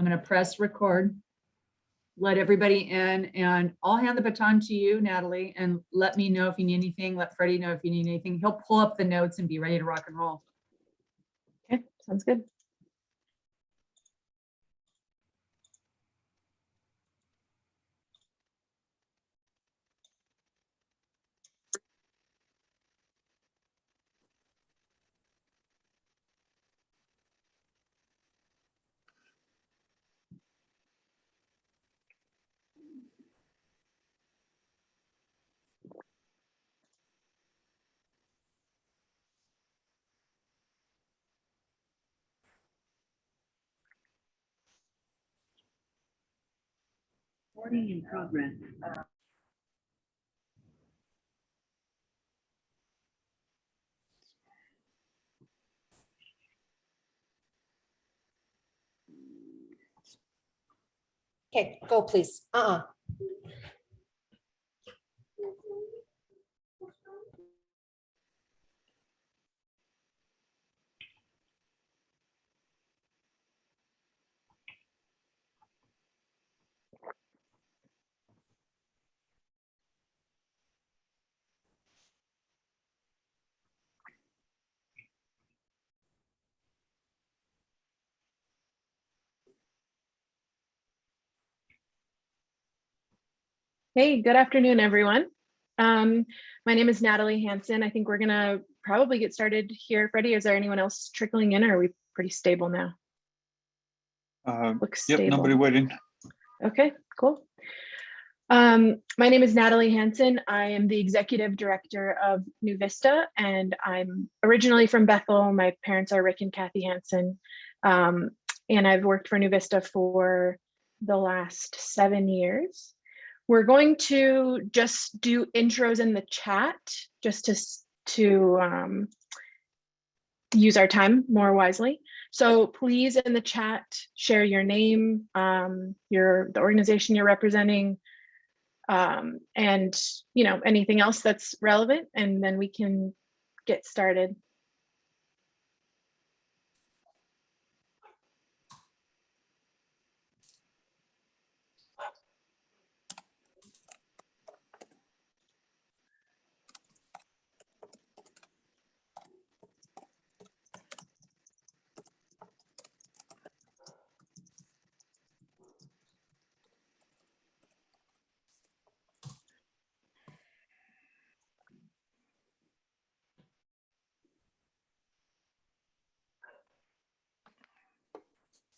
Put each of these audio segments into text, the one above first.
I'm going to press record, let everybody in, and I'll hand the baton to you, Natalie, and let me know if you need anything. Let Freddie know if you need anything. He'll pull up the notes and be ready to rock and roll. Okay, sounds good. Recording in progress. Okay, go please. Hey, good afternoon, everyone. My name is Natalie Hanson. I think we're gonna probably get started here. Freddie, is there anyone else trickling in, or are we pretty stable now? Looks Yep, stable. nobody waiting. Okay, cool. My name is Natalie Hanson. I am the executive director of New Vista, and I'm originally from Bethel. My parents are Rick and Kathy Hanson, and I've worked for New Vista for the last 7 years. We're going to just do intros in the chat just to use our time more wisely. So please, in the chat, share your name, the organization you're representing, and anything else that's relevant, and then we can get started.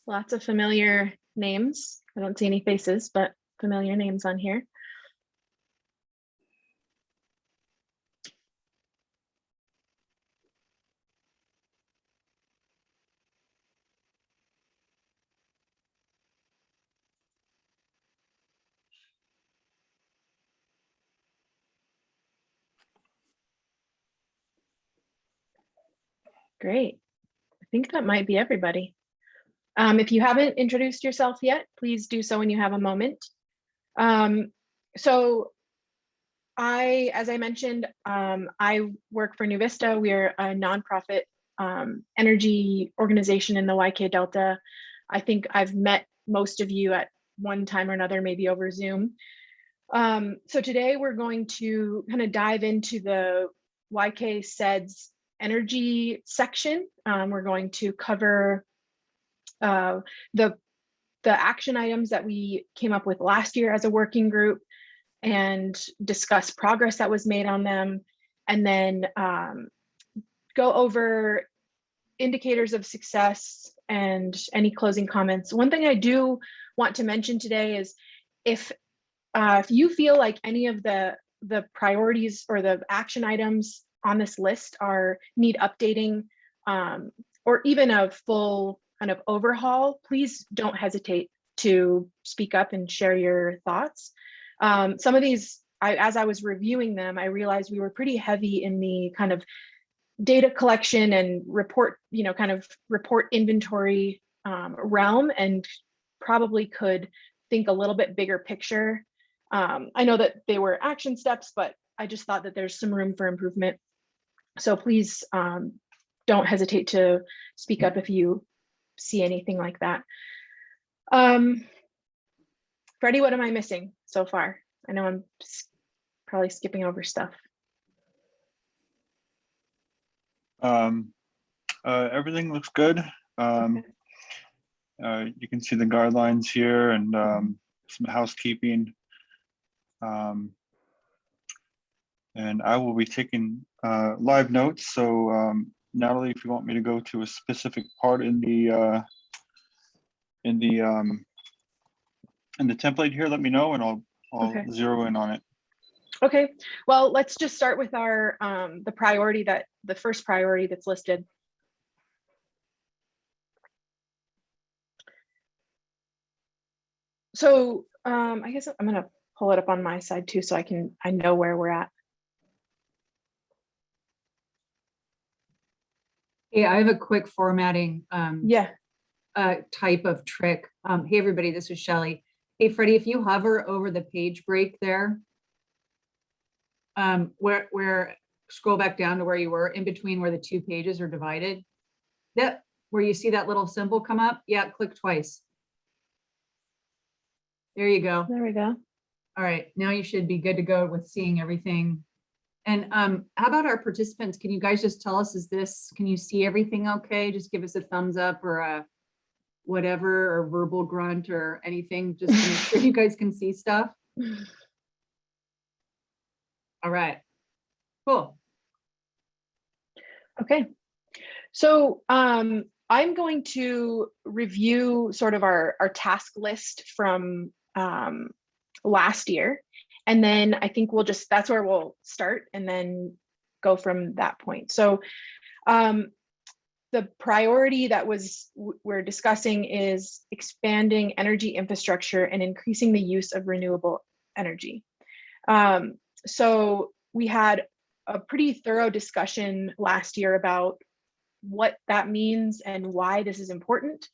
Lots of familiar names. I don't see any faces, but familiar names on here. Great. I think that might be everybody. If you haven't introduced yourself yet, please do so when you have a moment. So as I mentioned, I work for New Vista. We're a nonprofit energy organization in the YK Delta. I think I've met most of you at one time or another, maybe over Zoom. So today we're going to kind of dive into the YK CEDS energy section. We're going to cover the action items that we came up with last year as a working group and discuss progress that was made on them, and then go over indicators of success and any closing comments. One thing I do want to mention today is if you feel like any of the priorities or the action items on this list need updating, or even a full kind of overhaul, please don't hesitate to speak up and share your thoughts. Some of these, as I was reviewing them, I realized we were pretty heavy in the kind of data collection and report, kind of report inventory realm, and probably could think a little bit bigger picture. I know that they were action steps, but I just thought that there's some room for improvement. So please don't hesitate to speak up if you see anything like that. Freddie, what am I missing so far? I know I'm probably skipping over stuff. Everything looks good. You can see the guidelines here and some housekeeping. And I will be taking live notes. So Natalie, if you want me to go to a specific part in the template here, let me know and I'll Okay. zero in on it. Okay, well, let's just start with our the first priority that's listed. So I guess I'm gonna pull it up on my side too, so I know where we're at. Yeah, I have a quick formatting Yeah. type of trick. Hey, everybody, this is Shelley. Hey, Freddie, if you hover over the page break there, where scroll back down to where you were in between where the two pages are divided, that where you see that little symbol come up, yeah, click twice. There you go. There we go. All right, now you should be good to go with seeing everything. And how about our participants? Can you guys just tell us, can you see everything okay? Just give us a thumbs up or a whatever, or verbal grunt or anything, just to make sure you guys can see stuff. All right, cool. Okay, so I'm going to review sort of our task list from last year. And then I think that's where we'll start and then go from that point. So the priority that we're discussing is expanding energy infrastructure and increasing the use of renewable energy. So we had a pretty thorough discussion last year about what that means and why this is important.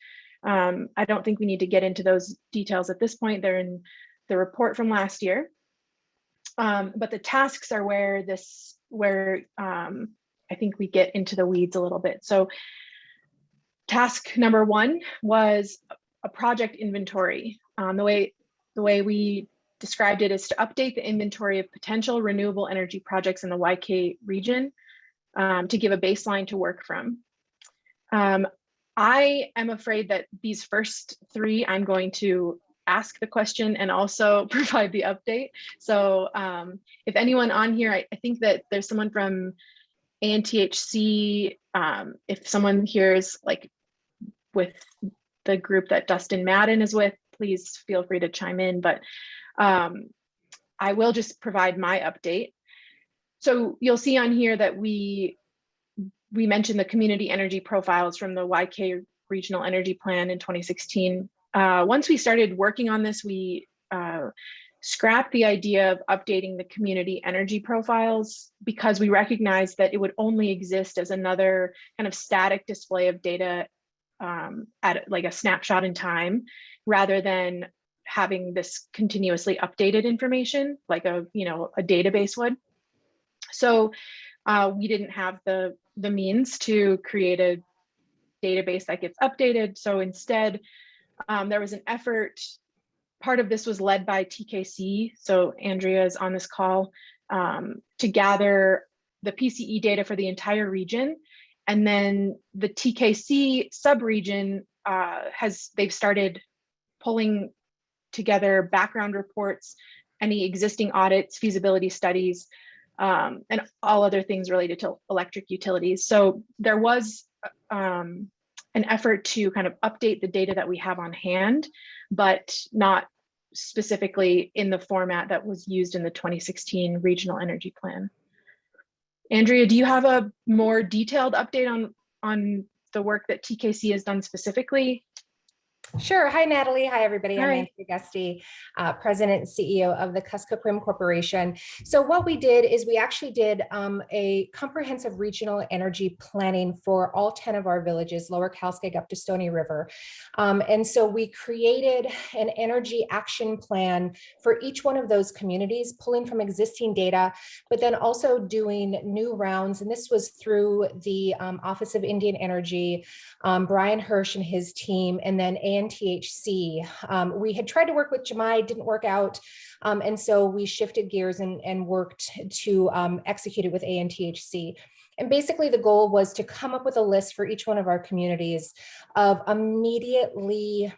I don't think we need to get into those details at this point. They're in the report from last year. But the tasks are where I think we get into the weeds a little bit. So task number 1 was a project inventory. The way we described it is to update the inventory of potential renewable energy projects in the YK region to give a baseline to work from. I am afraid that these first 3, I'm going to ask the question and also provide the update. So if anyone on here, I think that there's someone from ANTHC, if someone here is like with the group that Dustin Madden is with, please feel free to chime in, but I will just provide my update. So you'll see on here that we mentioned the community energy profiles from the YK Regional Energy Plan in 2016. Once we started working on this, we scrapped the idea of updating the community energy profiles because we recognized that it would only exist as another kind of static display of data at like a snapshot in time, rather than having this continuously updated information like a database would. So we didn't have the means to create a database that gets updated. So instead, there was an effort. Part of this was led by TKC. So Andrea is on this call to gather the PCE data for the entire region. And then the TKC subregion they've started pulling together background reports, any existing audits, feasibility studies, and all other things related to electric utilities. So there was an effort to kind of update the data that we have on hand, but not specifically in the format that was used in the 2016 Regional Energy Plan. Andrea, do you have a more detailed update on the work that TKC has done specifically? Sure. Hi, Natalie. Hi, everybody. I'm Hi. Nancy Augusti, President and CEO of the Kuskokwim Corporation. So what we did is we actually did a comprehensive regional energy planning for all 10 of our villages, Lower Calskeg up to Stony River. And so we created an energy action plan for each one of those communities, pulling from existing data, but then also doing new rounds. And this was through the Office of Indian Energy, Brian Hirsch and his team, and then ANTHC. We had tried to work with Jemai, didn't work out. And so we shifted gears and worked to execute it with ANTHC. And basically the goal was to come up with a list for each one of our communities of immediately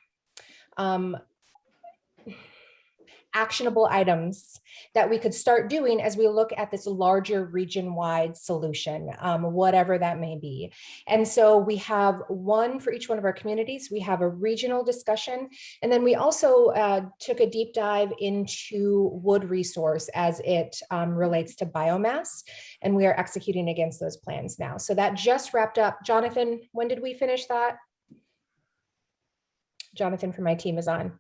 actionable items that we could start doing as we look at this larger region-wide solution, whatever that may be. And so we have one for each one of our communities. We have a regional discussion. And then we also took a deep dive into wood resource as it relates to biomass. And we are executing against those plans now. So that just wrapped up. Jonathan, when did we finish that? Jonathan from my team is on.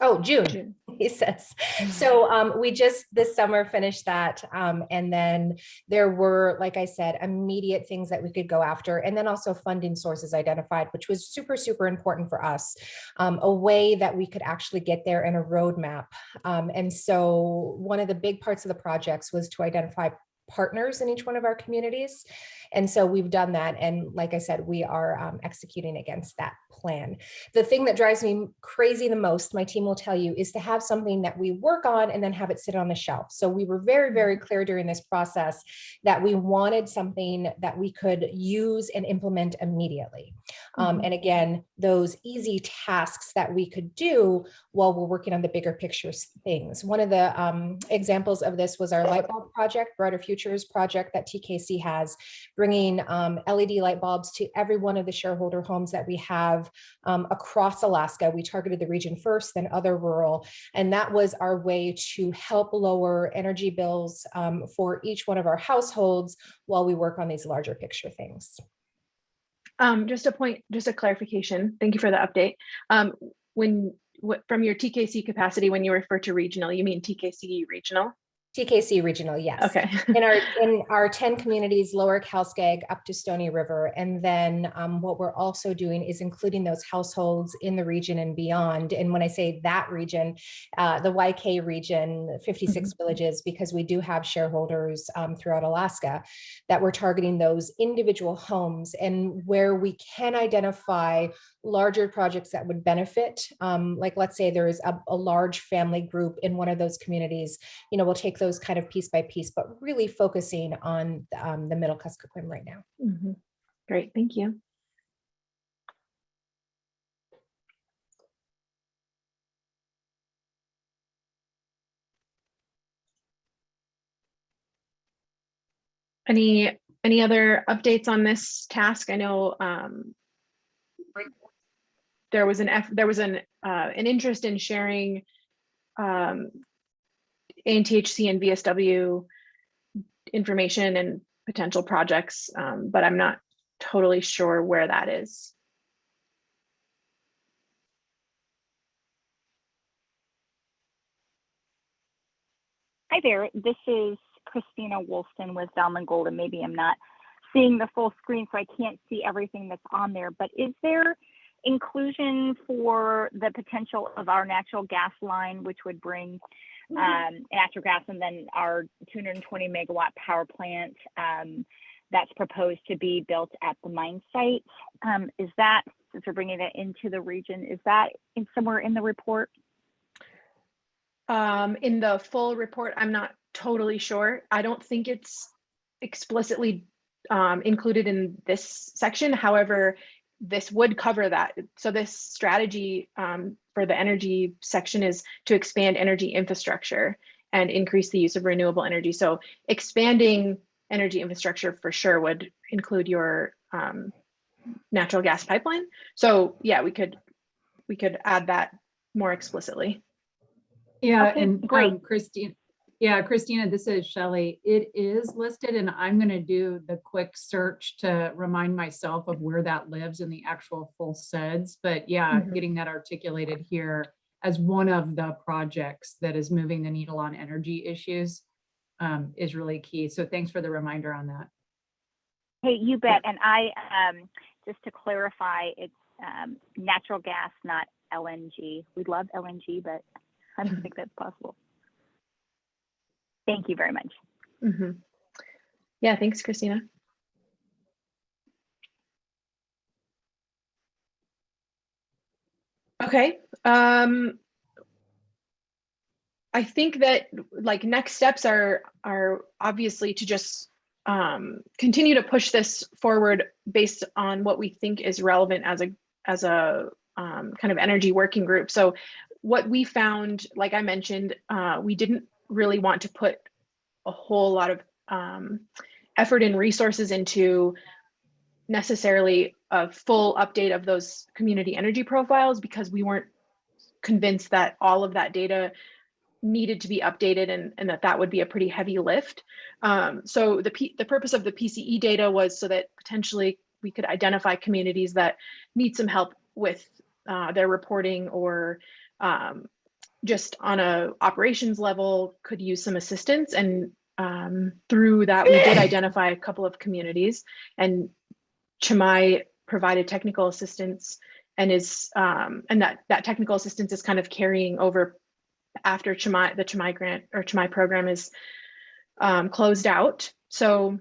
Oh, June, he says. So we just this summer finished that. And then there were, like I said, immediate things that we could go after. And then also funding sources identified, which was super, super important for us. A way that we could actually get there in a roadmap. And so one of the big parts of the projects was to identify partners in each one of our communities. And so we've done that. And like I said, we are executing against that plan. The thing that drives me crazy the most, my team will tell you, is to have something that we work on and then have it sit on the shelf. So we were very, very clear during this process that we wanted something that we could use and implement immediately. And again, those easy tasks that we could do while we're working on the bigger picture things. One of the examples of this was our light bulb project, Brighter Futures project that TKC has, bringing LED light bulbs to every one of the shareholder homes that we have across Alaska. We targeted the region first, then other rural, and that was our way to help lower energy bills for each one of our households while we work on these larger picture things. Just a clarification. Thank you for the update. From your TKC capacity, when you refer to regional, you mean TKC regional? TKC regional, yes. Okay. in our 10 communities, Lower Calskag up to Stony River. And then what we're also doing is including those households in the region and beyond. And when I say that region, the YK region, 56 villages, because we do have shareholders throughout Alaska, that we're targeting those individual homes, and where we can identify larger projects that would benefit. Like let's say there is a large family group in one of those communities, we'll take those kind of piece by piece, but really focusing on the Middle Kuskokwim right now. Great, thank you. Any other updates on this task? I know there was an interest in sharing ANTHC and VSW information and potential projects, but I'm not totally sure where that is. Hi there, this is Christina Wolfson with Valmon Gold, and maybe I'm not seeing the full screen, so I can't see everything that's on there, but is there inclusion for the potential of our natural gas line, which would bring natural gas, and then our 220 megawatt power plant that's proposed to be built at the mine site? Is that, since we're bringing it into the region, is that somewhere in the report? In the full report, I'm not totally sure. I don't think it's explicitly included in this section. However, this would cover that. So this strategy for the energy section is to expand energy infrastructure and increase the use of renewable energy. So expanding energy infrastructure for sure would include your natural gas pipeline. So yeah, we could add that more explicitly. Yeah, okay, and great. Christina, this is Shelley. It is listed, and I'm going to do the quick search to remind myself of where that lives in the actual full CEDS. But yeah, getting that articulated here as one of the projects that is moving the needle on energy issues is really key. So thanks for the reminder on that. Hey, you bet. And I, just to clarify, it's natural gas, not LNG. We love LNG, but I don't think that's possible. Thank you very much. Yeah, thanks, Christina. Okay. I think that like next steps are obviously to just continue to push this forward based on what we think is relevant as a kind of energy working group. So what we found, like I mentioned, we didn't really want to put a whole lot of effort and resources into necessarily a full update of those community energy profiles, because we weren't convinced that all of that data needed to be updated and that would be a pretty heavy lift. So the purpose of the PCE data was so that potentially we could identify communities that need some help with their reporting, or just on a operations level could use some assistance. And through that, we did identify a couple of communities, and Chimay provided technical assistance, and is and that technical assistance is kind of carrying over after the Chimay grant or Chimay program is closed out. So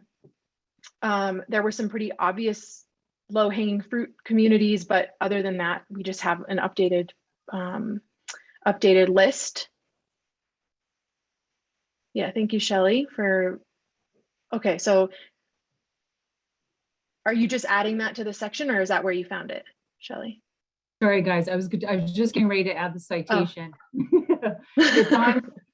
there were some pretty obvious low-hanging fruit communities, but other than that, we just have an updated list. Yeah, thank you, Shelley, for, okay, so are you just adding that to the section, or is that where you found it, Shelley? Sorry, guys, I was just getting ready to add the citation.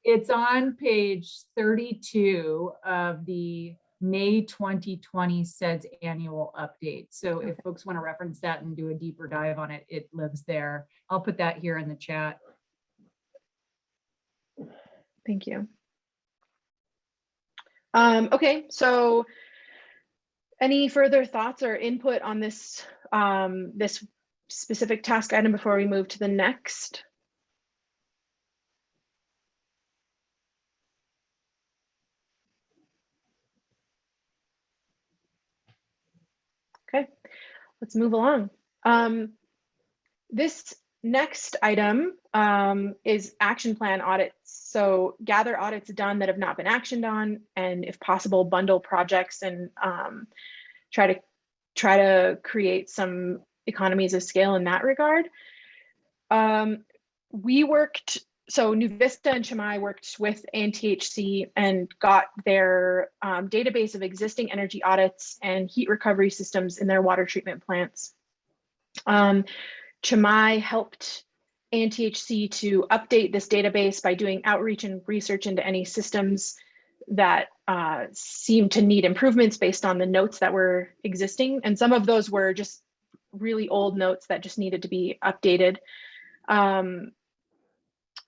It's on page 32 of the May 2020 CEDS annual update. So if folks want to reference that and do a deeper dive on it, it lives there. I'll put that here in the chat. Thank you. Okay, so any further thoughts or input on this this specific task item before we move to the next? Okay, let's move along. This next item is action plan audits. So gather audits done that have not been actioned on, and if possible, bundle projects and try to create some economies of scale in that regard. We worked, so New Vista and Chimay worked with ANTHC and got their database of existing energy audits and heat recovery systems in their water treatment plants. Chimay helped ANTHC to update this database by doing outreach and research into any systems that seemed to need improvements based on the notes that were existing. And some of those were just really old notes that just needed to be updated.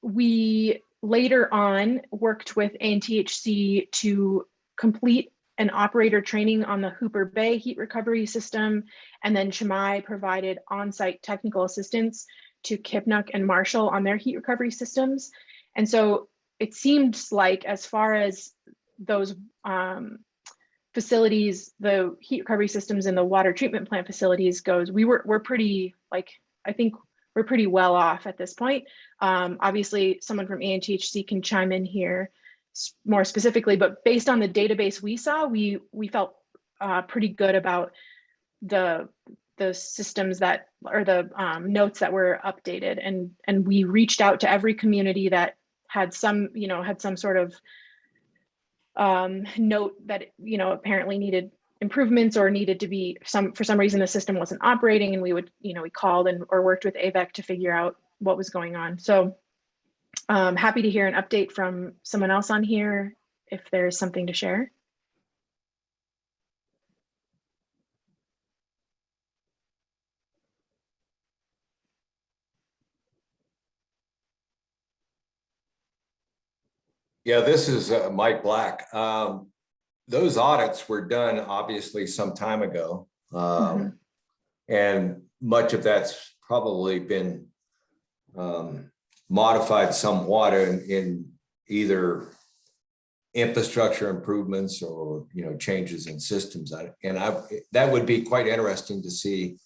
We later on worked with ANTHC to complete an operator training on the Hooper Bay heat recovery system, and then Chimay provided on-site technical assistance to Kipnuk and Marshall on their heat recovery systems. And so it seemed like, as far as those facilities, the heat recovery systems and the water treatment plant facilities goes, we're pretty, like, I think we're pretty well off at this point. Obviously, someone from ANTHC can chime in here more specifically, but based on the database we saw, we felt pretty good about the systems that, or the notes that were updated, and we reached out to every community that had some, had some sort of note that, apparently needed improvements or needed to be for some reason the system wasn't operating, and we would, we called or worked with AVEC to figure out what was going on. So happy to hear an update from someone else on here if there's something to share. Yeah, this is Mike Black. Those audits were done obviously some time ago. And much of that's probably been modified somewhat in either infrastructure improvements or changes in systems. And that would be quite interesting to see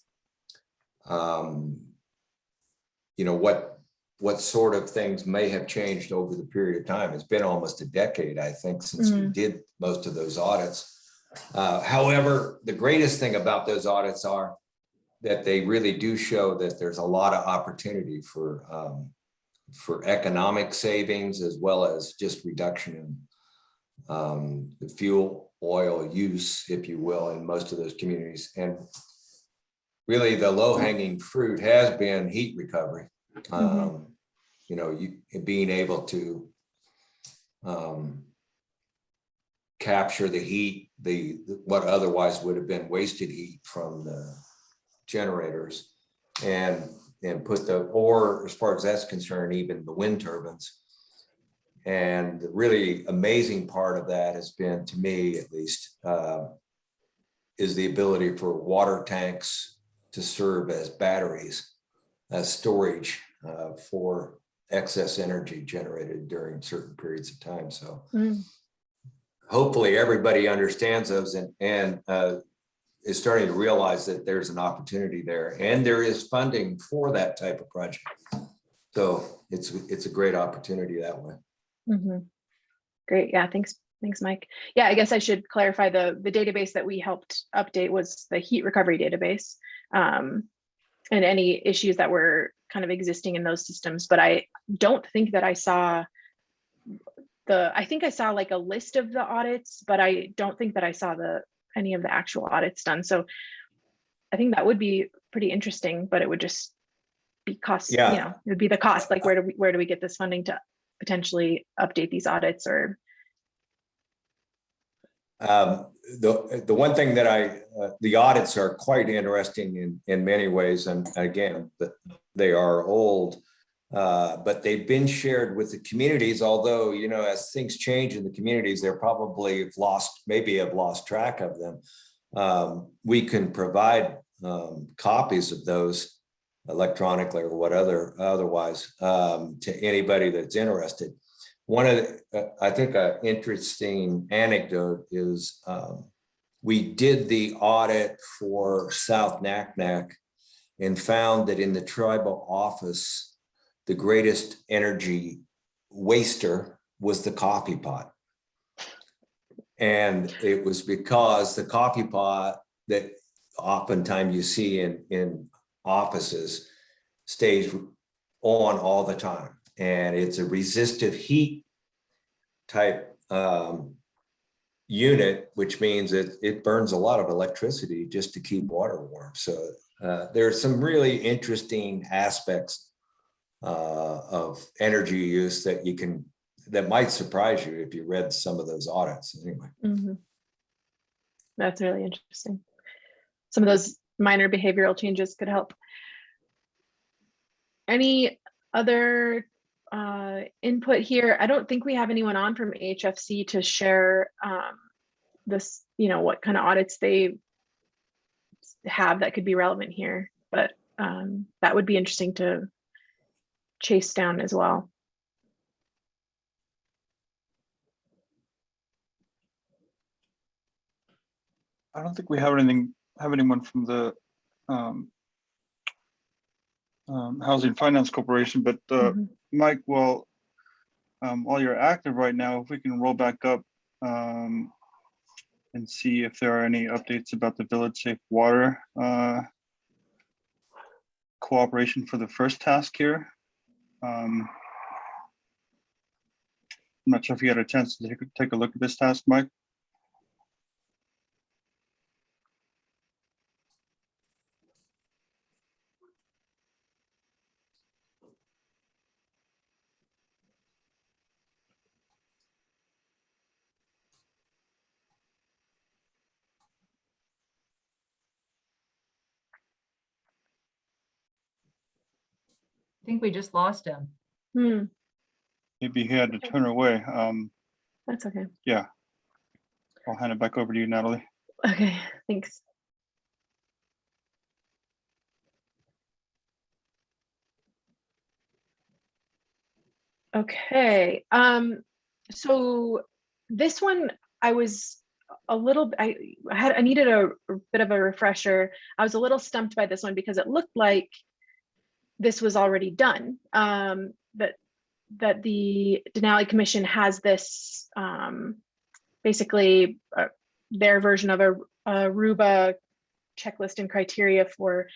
what sort of things may have changed over the period of time. It's been almost a decade, I think, since we did most of those audits. However, the greatest thing about those audits are that they really do show that there's a lot of opportunity for economic savings as well as just reduction in the fuel oil use, if you will, in most of those communities. And really the low hanging fruit has been heat recovery. You know, being able to capture the heat, what otherwise would have been wasted heat from the generators, and put or as far as that's concerned, even the wind turbines. And the really amazing part of that has been, to me at least, is the ability for water tanks to serve as batteries, as storage for excess energy generated during certain periods of time. So hopefully everybody understands those and is starting to realize that there's an opportunity there, and there is funding for that type of project. So it's a great opportunity that way. Great. Yeah. Thanks, Mike. Yeah, I guess I should clarify the database that we helped update was the heat recovery database, and any issues that were kind of existing in those systems. But I don't think that I saw I think I saw like a list of the audits, but I don't think that I saw any of the actual audits done. So I think that would be pretty interesting, but it would just be cost, Yeah. You know, it would be the cost, like where do we get this funding to potentially update these audits? Or the one thing that the audits are quite interesting in many ways, and again, they are old, but they've been shared with the communities. Although, you know, as things change in the communities, they're probably have lost track of them. We can provide copies of those electronically or otherwise to anybody that's interested. One of I think an interesting anecdote is we did the audit for South Naknek and found that in the tribal office, the greatest energy waster was the coffee pot. And it was because the coffee pot that oftentimes you see in offices stays on all the time. And it's a resistive heat type unit, which means it burns a lot of electricity just to keep water warm. So there's some really interesting aspects of energy use that might surprise you if you read some of those audits anyway. That's really interesting. Some of those minor behavioral changes could help. Any other input here? I don't think we have anyone on from HFC to share this, you know, what kind of audits they have that could be relevant here, but that would be interesting to chase down as well. I don't think we have anyone from the Housing Finance Corporation, but Mike, well, while you're active right now, if we can roll back up and see if there are any updates about the Village Safe Water cooperation for the first task here. I'm not sure if you had a chance to take a look at this task, Mike. I think we just lost him. Maybe he had to turn away. That's okay. Yeah, I'll hand it back over to you, Natalie. Okay, thanks. Okay, so this one I was a little, I needed a bit of a refresher. I was a little stumped by this one because it looked like this was already done. That the Denali Commission has this basically their version of a Aruba checklist and criteria for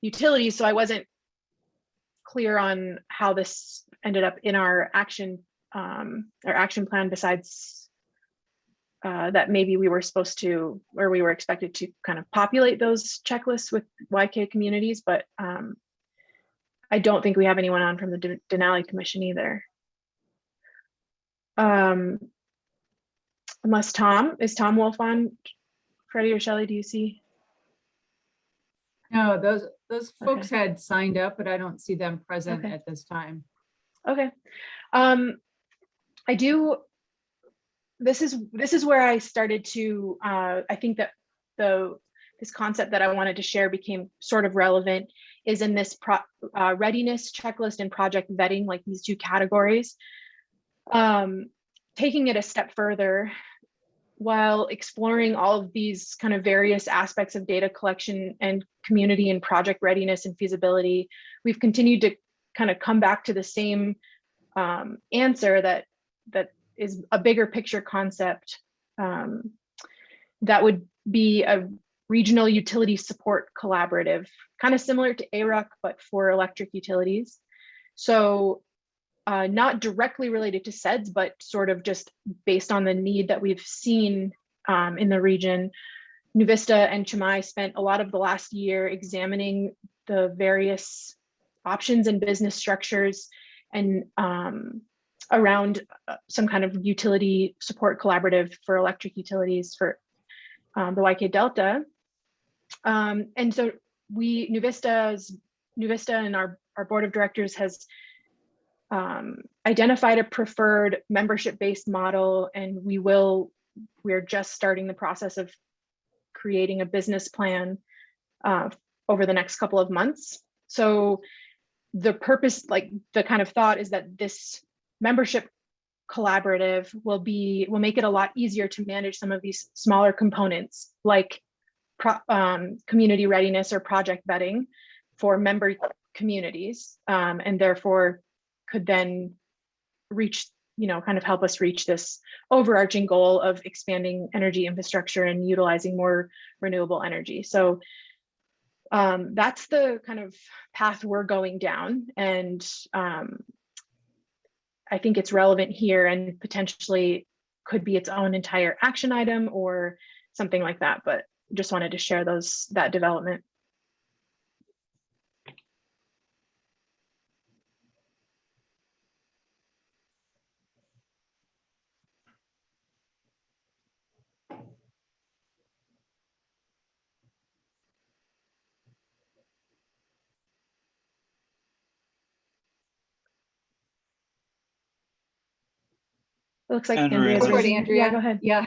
utilities. So I wasn't clear on how this ended up in our action plan, besides that maybe we were supposed to, or we were expected to kind of populate those checklists with YK communities, but I don't think we have anyone on from the Denali Commission either. Unless is Tom Wolf on? Freddie or Shelley, do you see? No, those folks had signed up, but I don't see them present Okay. at this time. Okay. I do. This is where I started to. I think that this concept that I wanted to share became sort of relevant is in this readiness checklist and project vetting, like these two categories. Taking it a step further, while exploring all of these kind of various aspects of data collection and community and project readiness and feasibility, we've continued to kind of come back to the same answer that is a bigger picture concept that would be a regional utility support collaborative, kind of similar to ARUC, but for electric utilities. So not directly related to CEDS, but sort of just based on the need that we've seen in the region. Nuvista and Chimay spent a lot of the last year examining the various options and business structures and around some kind of utility support collaborative for electric utilities for the YK Delta. And so Nuvista and our board of directors has identified a preferred membership-based model, and we're just starting the process of creating a business plan over the next couple of months. So the purpose, like the kind of thought, is that this membership collaborative will make it a lot easier to manage some of these smaller components, like community readiness or project vetting for member communities, and therefore could then reach, kind of help us reach this overarching goal of expanding energy infrastructure and utilizing more renewable energy. So that's the kind of path we're going down. And I think it's relevant here and potentially could be its own entire action item or something like that, but just wanted to share that development. It looks like Andrea. Andrea's Go for it, raising. Andrea. Yeah, go ahead. Yeah.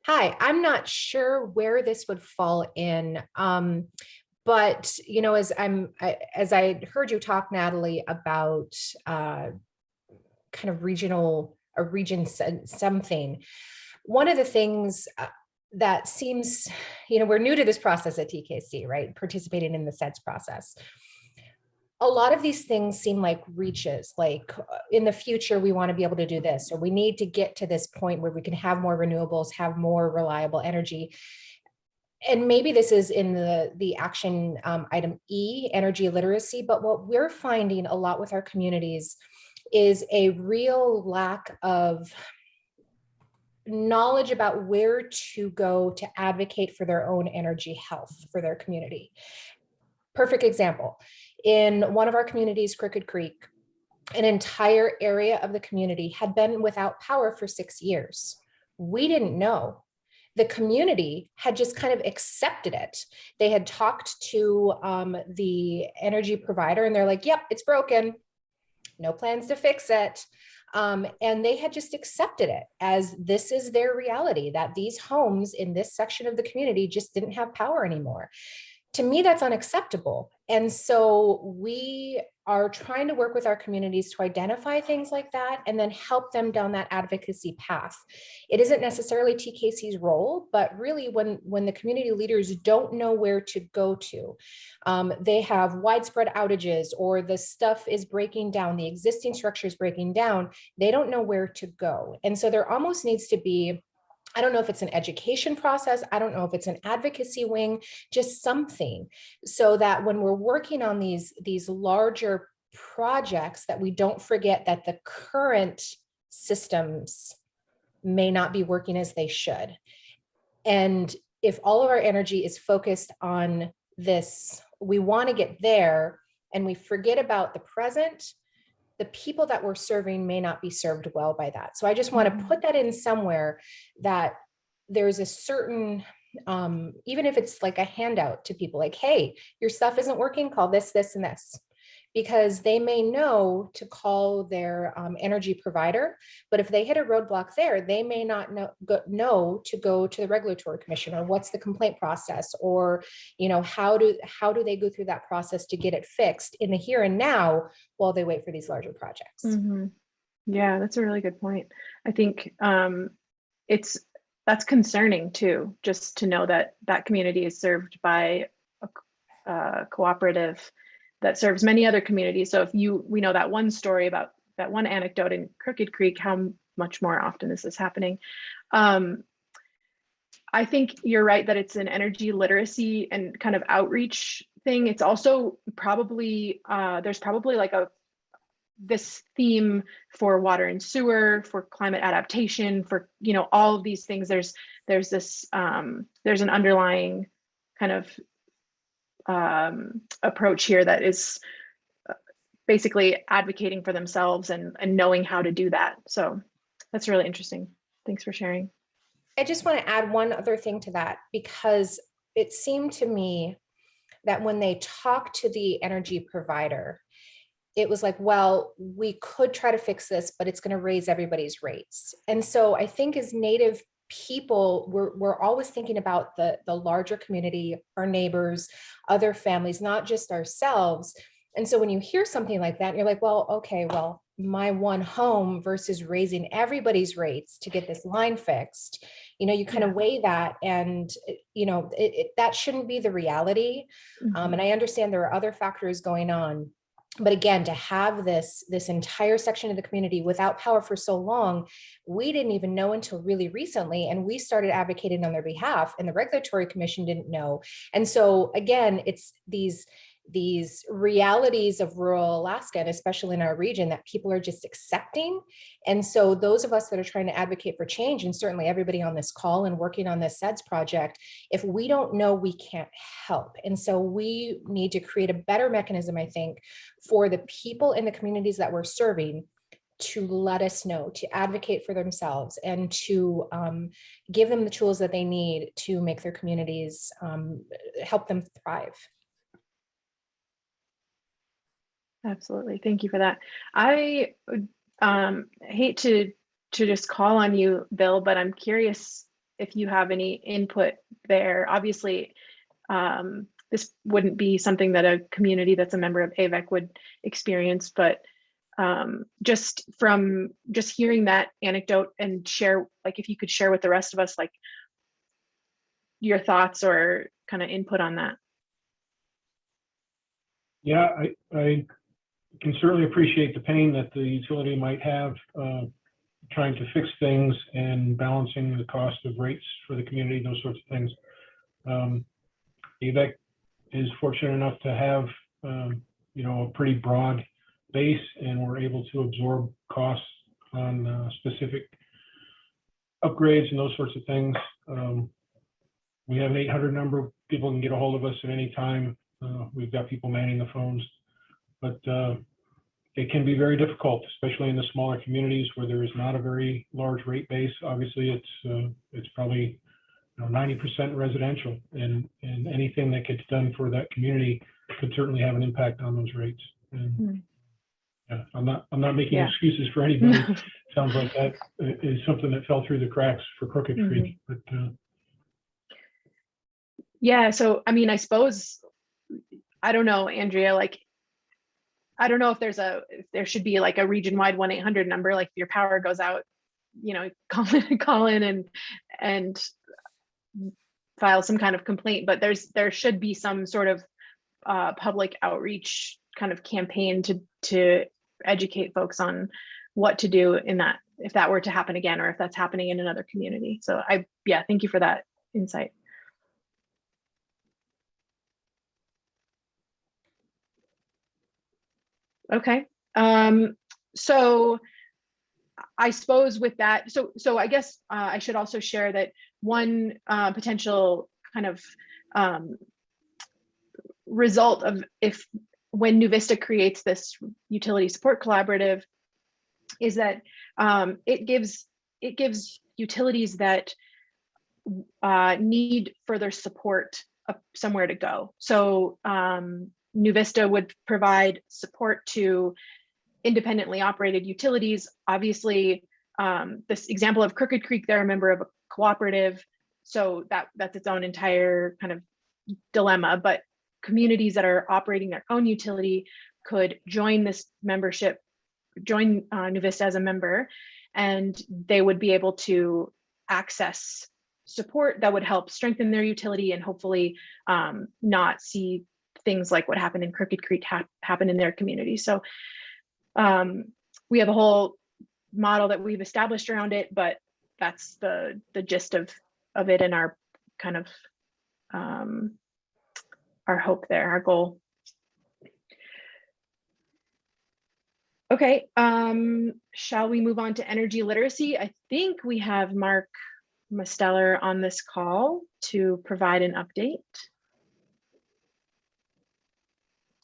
Hi, I'm not sure where this would fall in, but as I heard you talk, Natalie, about kind of region something. One of the things that seems, we're new to this process at TKC, right? Participating in the CEDS process. A lot of these things seem like reaches, like in the future, we want to be able to do this, or we need to get to this point where we can have more renewables, have more reliable energy. And maybe this is in the action item E, energy literacy, but what we're finding a lot with our communities is a real lack of knowledge about where to go to advocate for their own energy health for their community. Perfect example. In one of our communities, Crooked Creek, an entire area of the community had been without power for 6 years. We didn't know. The community had just kind of accepted it. They had talked to the energy provider and they're like, yep, it's broken. No plans to fix it. And they had just accepted it as this is their reality, that these homes in this section of the community just didn't have power anymore. to me, that's unacceptable. And so we are trying to work with our communities to identify things like that and then help them down that advocacy path. It isn't necessarily TKC's role, but really when the community leaders don't know where to go to, they have widespread outages or the stuff is breaking down, the existing structure is breaking down, they don't know where to go. And so there almost needs to be, I don't know if it's an education process, I don't know if it's an advocacy wing, just something, so that when we're working on these larger projects, that we don't forget that the current systems may not be working as they should. And if all of our energy is focused on this, we want to get there and we forget about the present, the people that we're serving may not be served well by that. So I just want to put that in somewhere, that there's a certain, even if it's like a handout to people, like, hey, your stuff isn't working, call this, this, and this, because they may know to call their energy provider, but if they hit a roadblock there, they may not know to go to the regulatory commission, or what's the complaint process, or how do they go through that process to get it fixed in the here and now while they wait for these larger projects. Mm-hmm. Yeah, that's a really good point. I think that's concerning too, just to know that that community is served by a cooperative that serves many other communities. So we know that one story about that one anecdote in Crooked Creek, how much more often is this happening? I think you're right that it's an energy literacy and kind of outreach thing. It's also probably, there's probably like this theme for water and sewer, for climate adaptation, for, all of these things. There's this, there's an underlying kind of approach here that is basically advocating for themselves and knowing how to do that. So that's really interesting. Thanks for sharing. I just want to add one other thing to that, because it seemed to me that when they talked to the energy provider, it was like, well, we could try to fix this, but it's going to raise everybody's rates. And so I think as Native people, we're always thinking about the larger community, our neighbors, other families, not just ourselves. And so when you hear something like that, you're like, well, okay, well, my one home versus raising everybody's rates to get this line fixed, you kind of weigh that, and that shouldn't be the reality. Mm-hmm. And I understand there are other factors going on. But again, to have this entire section of the community without power for so long, we didn't even know until really recently. And we started advocating on their behalf, and the regulatory commission didn't know. And so again, it's these realities of rural Alaska, and especially in our region, that people are just accepting. And so those of us that are trying to advocate for change, and certainly everybody on this call and working on this CEDS project, if we don't know, we can't help. And so we need to create a better mechanism, I think, for the people in the communities that we're serving to let us know, to advocate for themselves, and to give them the tools that they need to make their communities, help them thrive. Absolutely. Thank you for that. I hate to just call on you, Bill, but I'm curious if you have any input there. Obviously, this wouldn't be something that a community that's a member of AVEC would experience, but just hearing that anecdote and share, like if you could share with the rest of us, like your thoughts or kind of input on that. Yeah, I can certainly appreciate the pain that the utility might have trying to fix things and balancing the cost of rates for the community, those sorts of things. AVEC is fortunate enough to have a pretty broad base, and we're able to absorb costs on specific upgrades and those sorts of things. We have an 800 number. People can get a hold of us at any time. We've got people manning the phones, but it can be very difficult, especially in the smaller communities where there is not a very large rate base. Obviously, it's probably 90% residential, and anything that gets done for that community could certainly have an impact on those rates. And yeah, I'm not making excuses for anybody. Sounds like that is something that fell through the cracks for Crooked Creek, but. Yeah, so I mean, I suppose I don't know, Andrea, like, I don't know if there should be like a region-wide 1-800 number, like if your power goes out, you know, call in and file some kind of complaint, but there should be some sort of public outreach kind of campaign to educate folks on what to do in that, if that were to happen again, or if that's happening in another community. So yeah, thank you for that insight. Okay, so I suppose with that, so I guess I should also share that one potential kind of result of when NuVista creates this utility support collaborative is that it gives utilities that need further support somewhere to go. So NuVista would provide support to independently operated utilities. Obviously, this example of Crooked Creek, they're a member of a cooperative, so that's its own entire kind of dilemma. But communities that are operating their own utility could join this membership, join NuVista as a member, and they would be able to access support that would help strengthen their utility and hopefully not see things like what happened in Crooked Creek happen in their community. So we have a whole model that we've established around it, but that's the gist of it and our kind of our hope there, our goal. Okay, shall we move on to energy literacy? I think we have Mark Mosteller on this call to provide an update.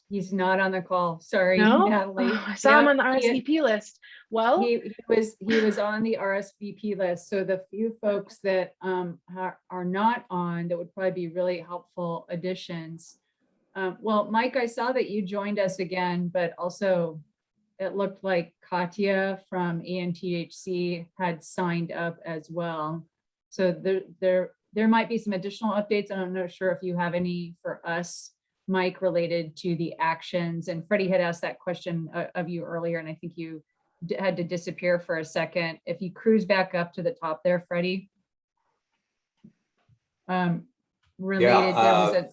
He's not on the call. Sorry, No? Natalie. Oh, I saw him on the He- RSVP list. Well, He was on the RSVP list. So the few folks that are not on that would probably be really helpful additions. Well, Mike, I saw that you joined us again, but also it looked like Katya from ANTHC had signed up as well. So there might be some additional updates. I'm not sure if you have any for us, Mike, related to the actions. And Freddie had asked that question of you earlier, and I think you had to disappear for a second. If you cruise back up to the top there, Freddie. Related, there was a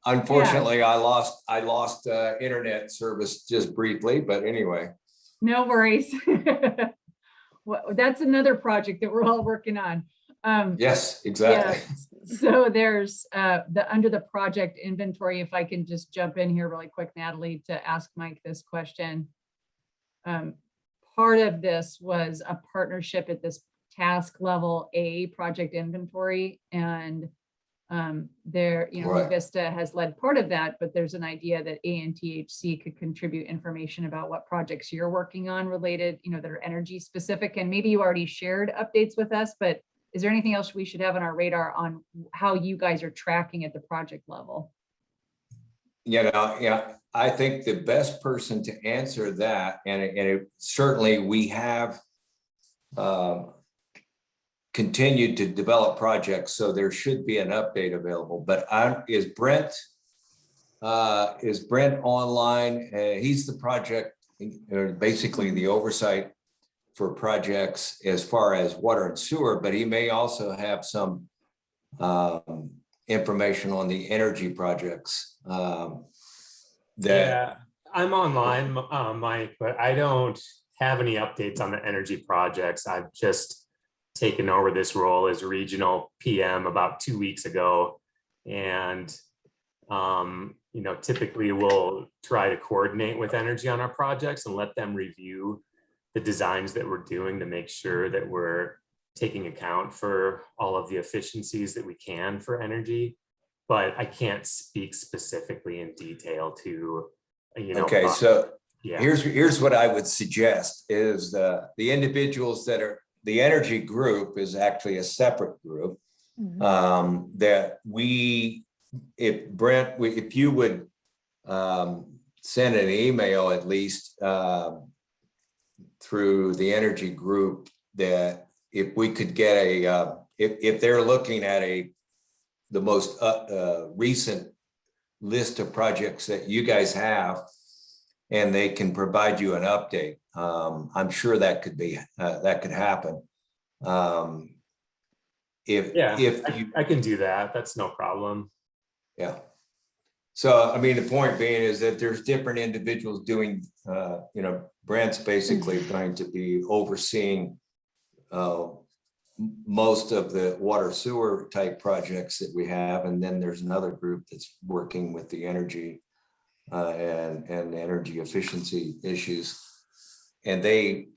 Unfortunately, I lost internet service just briefly, but anyway. no worries. Well, that's another project that we're all working on. Yes, exactly. Yeah. So there's under the project inventory, if I can just jump in here really quick, Natalie, to ask Mike this question. Part of this was a partnership at this task level A project inventory, and there, Right. NuVista has led part of that, but there's an idea that ANTHC could contribute information about what projects you're working on related, that are energy specific. And maybe you already shared updates with us, but is there anything else we should have on our radar on how you guys are tracking at the project level? Yeah, I think the best person to answer that, and certainly we have continued to develop projects, so there should be an update available. But is Brent online? He's the project, basically the oversight for projects as far as water and sewer, but he may also have some information on the energy projects. Yeah, I'm online, Mike, but I don't have any updates on the energy projects. I've just taken over this role as regional PM about 2 weeks ago. And, typically we'll try to coordinate with energy on our projects and let them review the designs that we're doing to make sure that we're taking account for all of the efficiencies that we can for energy. But I can't speak specifically in detail to, Okay, so yeah. here's what I would suggest is the individuals that are, the energy group is actually a separate group. Mhm. That if you would send an email at least through the energy group, that if we could get if they're looking at the most recent list of projects that you guys have, and they can provide you an update. I'm sure that could be, that could happen. If you, I can do that. That's no problem. yeah. So, I mean, the point being is that there's different individuals doing, you know, Brent's basically going to be overseeing most of the water sewer type projects that we have. And then there's another group that's working with the energy and energy efficiency issues. And they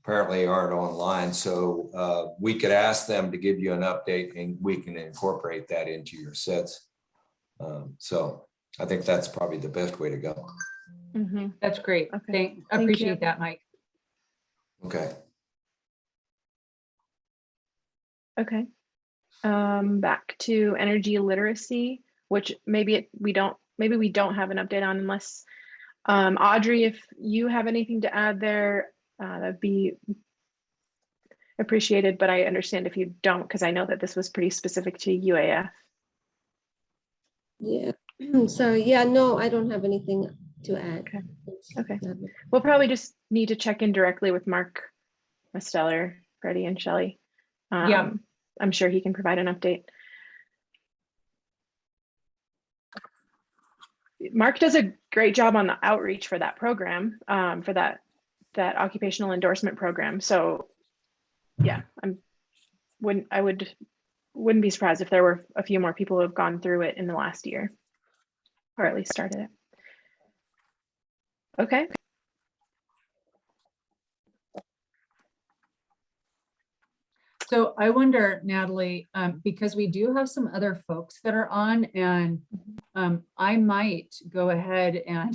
apparently aren't online. So we could ask them to give you an update and we can incorporate that into your sets. So I think that's probably the best way to go. Mm-hmm. That's great. Okay. I appreciate that, Mike. Okay. Okay. Back to energy literacy, which maybe we don't have an update on, unless Audrey, if you have anything to add there, that'd be appreciated, but I understand if you don't, because I know that this was pretty specific to UAF. Yeah. So yeah, no, I don't have anything to add. Okay. Okay. We'll probably just need to check in directly with Mark Masteller, Freddie, and Shelley. Yeah. I'm sure he can provide an update. Mark does a great job on the outreach for that program, for that occupational endorsement program. So yeah, I wouldn't be surprised if there were a few more people who have gone through it in the last year, or at least started it. Okay. So I wonder, Natalie, because we do have some other folks that are on, and I might go ahead and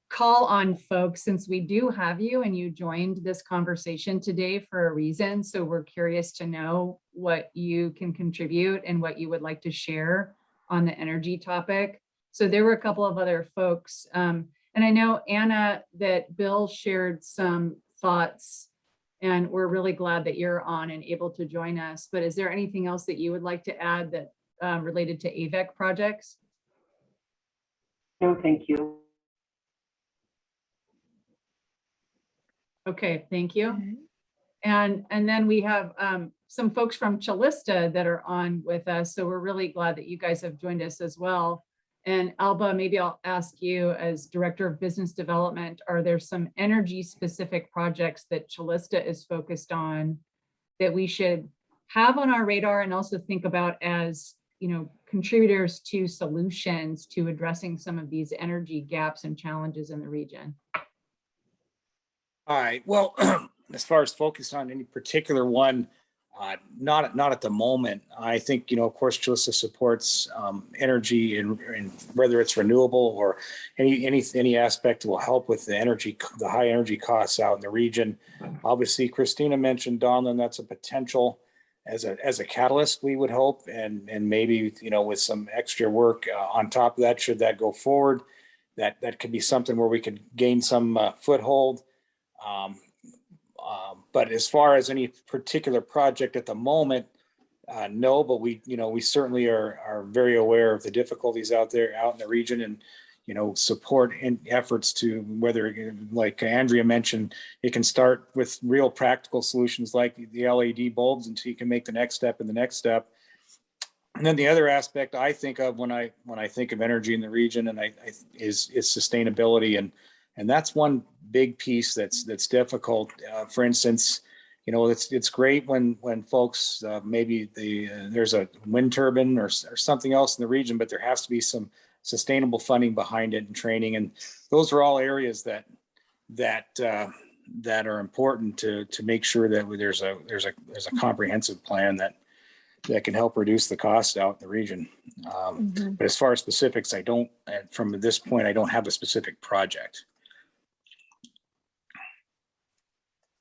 call on folks, since we do have you and you joined this conversation today for a reason. So we're curious to know what you can contribute and what you would like to share on the energy topic. So there were a couple of other folks. And I know, Anna, that Bill shared some thoughts, and we're really glad that you're on and able to join us. But is there anything else that you would like to add that related to AVEC projects? No, thank you. Okay, thank you. And then we have some folks from Chalista that are on with us. So we're really glad that you guys have joined us as well. And Alba, maybe I'll ask you, as Director of Business Development, are there some energy specific projects that Chalista is focused on that we should have on our radar and also think about as, you know, contributors to solutions to addressing some of these energy gaps and challenges in the region? All right. Well, as far as focus on any particular one, not at the moment. I think, you know, of course, Chalista supports energy and whether it's renewable or any aspect that will help with the high energy costs out in the region. Obviously, Christina mentioned Donlin. That's a potential as a catalyst, we would hope, and maybe, you know, with some extra work on top of that, should that go forward, that could be something where we could gain some foothold. But as far as any particular project at the moment, no, but we certainly are very aware of the difficulties out in the region, and, you know, support in efforts to, whether, like Andrea mentioned, it can start with real practical solutions like the LED bulbs until you can make the next step and the next step. And then the other aspect I think of when I think of energy in the region is sustainability, and that's one big piece that's difficult. For instance, you know, it's great when folks maybe there's a wind turbine or something else in the region, but there has to be some sustainable funding behind it and training, and those are all areas that are important to make sure that there's a comprehensive plan that can help reduce the cost out in the region. But as far as specifics, from this point, I don't have a specific project.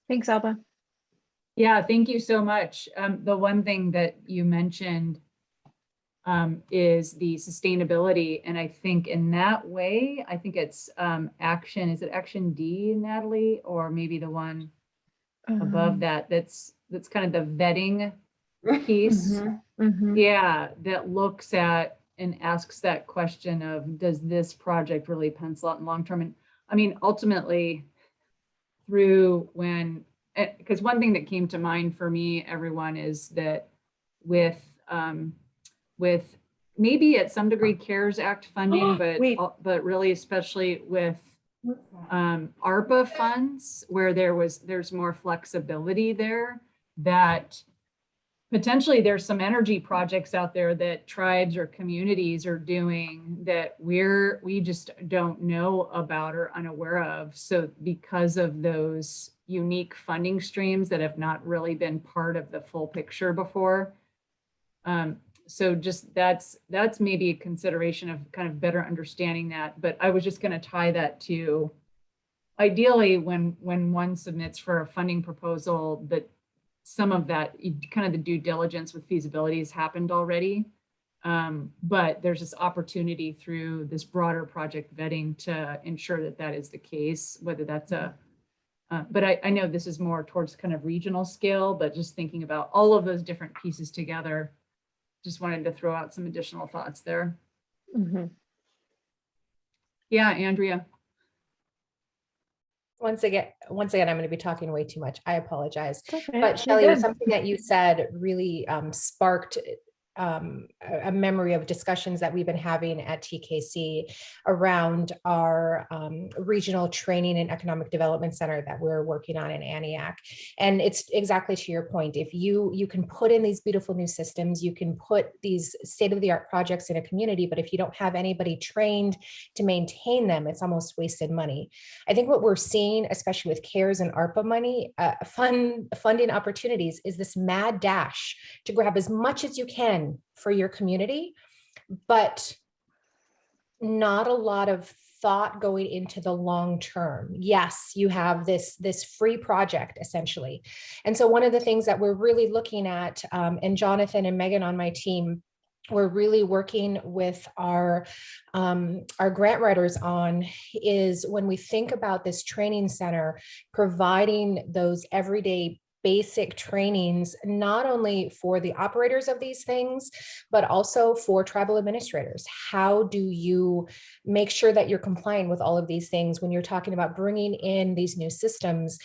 Thanks, Alba. Yeah, thank you so much. The one thing that you mentioned is the sustainability. And I think in that way, I think it's action. Is it action D, Natalie? Or maybe the one above that, that's kind of the vetting piece. Yeah, that looks at asks that question of, does this project really pencil out in long term? And I mean, ultimately, through when, because one thing that came to mind for me, everyone, is that with maybe at some degree CARES Act funding, but really especially with ARPA funds, where there's more flexibility there, that potentially there's some energy projects out there that tribes or communities are doing that we just don't know about or unaware of. So because of those unique funding streams that have not really been part of the full picture before. So just that's maybe a consideration of kind of better understanding that. But I was just going to tie that to, ideally, when one submits for a funding proposal, that some of that kind of the due diligence with feasibility has happened already. But there's this opportunity through this broader project vetting to ensure that that is the case, whether that's but I know this is more towards kind of regional scale, but just thinking about all of those different pieces together, just wanted to throw out some additional thoughts there. Mm-hmm. Yeah, Andrea. Once again, I'm going to be talking way too much. I apologize. Okay, But Shelley, something that you said really sparked a memory of discussions that we've been having at TKC around our regional training and economic development center that we're working on in Antioch. And it's exactly to your point. If you can put in these beautiful new systems, you can put these state-of-the-art projects in a community, but if you don't have anybody trained to maintain them, it's almost wasted money. I think what we're seeing, especially with CARES and ARPA money, funding opportunities, is this mad dash to grab as much as you can for your community, but not a lot of thought going into the long term. Yes, you have this free project essentially. And so one of the things that we're really looking at, and Jonathan and Megan on my team, we're really working with our grant writers on, is when we think about this training center, providing those everyday basic trainings, not only for the operators of these things, but also for tribal administrators. How do you make sure that you're complying with all of these things when you're talking about bringing in these new systems?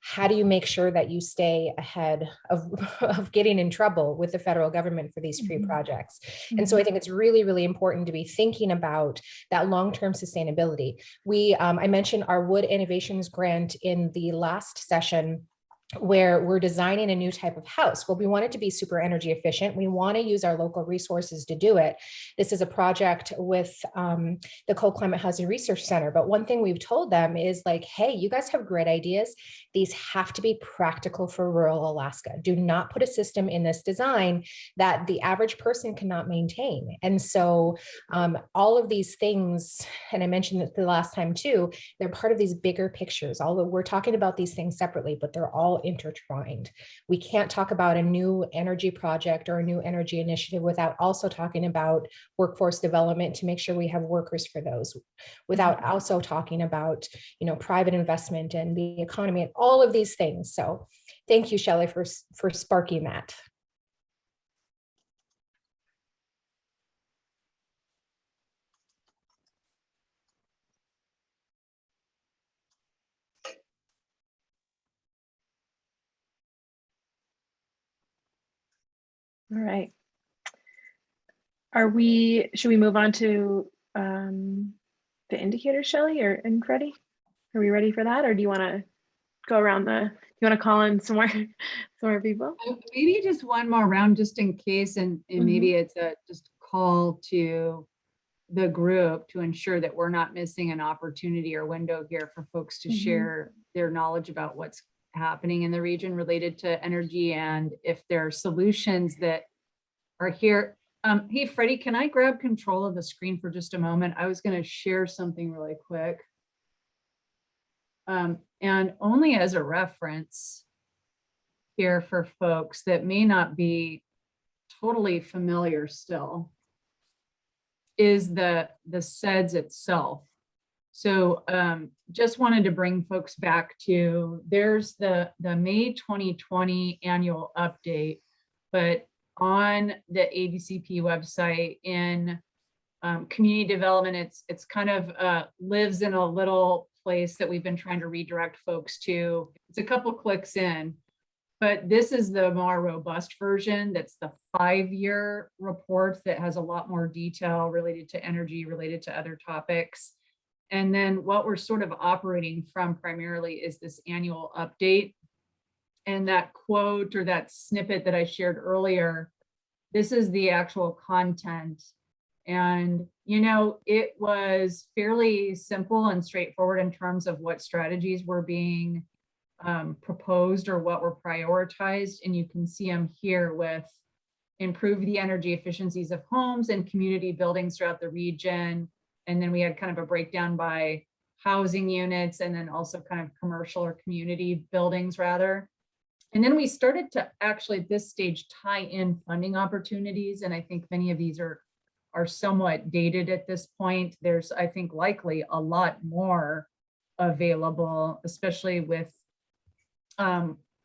How do you make sure that you stay ahead of getting in trouble with the federal government for these free projects? And so I think it's really, really important to be thinking about that long-term sustainability. I mentioned our Wood Innovations grant in the last session, where we're designing a new type of house. Well, we want it to be super energy efficient. We want to use our local resources to do it. This is a project with the Cold Climate Housing Research Center. But one thing we've told them is like, hey, you guys have great ideas. These have to be practical for rural Alaska. Do not put a system in this design that the average person cannot maintain. And so all of these things, and I mentioned it the last time too, they're part of these bigger pictures. Although we're talking about these things separately, but they're all intertwined. We can't talk about a new energy project or a new energy initiative without also talking about workforce development to make sure we have workers for those, without also talking about, private investment and the economy and all of these things. So thank you, Shelley, for sparking that. All right. Should we move on to the indicators, Shelley and Freddie? Are we ready for that? Or do you want to go around you want to call in some more people? Maybe just one more round, just in case, and maybe it's just call to the group to ensure that we're not missing an opportunity or window here for folks to share their knowledge about what's happening in the region related to energy, and if there are solutions that are here. Hey, Freddie, can I grab control of the screen for just a moment? I was going to share something really quick. And only as a reference here for folks that may not be totally familiar still, is the CEDS itself. So just wanted to bring folks back to, there's the May 2020 annual update, but on the ABCP website in community development. It's kind of lives in a little place that we've been trying to redirect folks to. It's a couple clicks in, but this is the more robust version. That's the 5-year report that has a lot more detail related to energy, related to other topics. And then what we're sort of operating from primarily is this annual update. And that quote or that snippet that I shared earlier, this is the actual content. And, you know, it was fairly simple and straightforward in terms of what strategies were being proposed or what were prioritized. And you can see them here with improve the energy efficiencies of homes and community buildings throughout the region. And then we had kind of a breakdown by housing units and then also kind of commercial or community buildings rather. And then we started to actually at this stage tie in funding opportunities. And I think many of these are somewhat dated at this point. There's, I think, likely a lot more available, especially with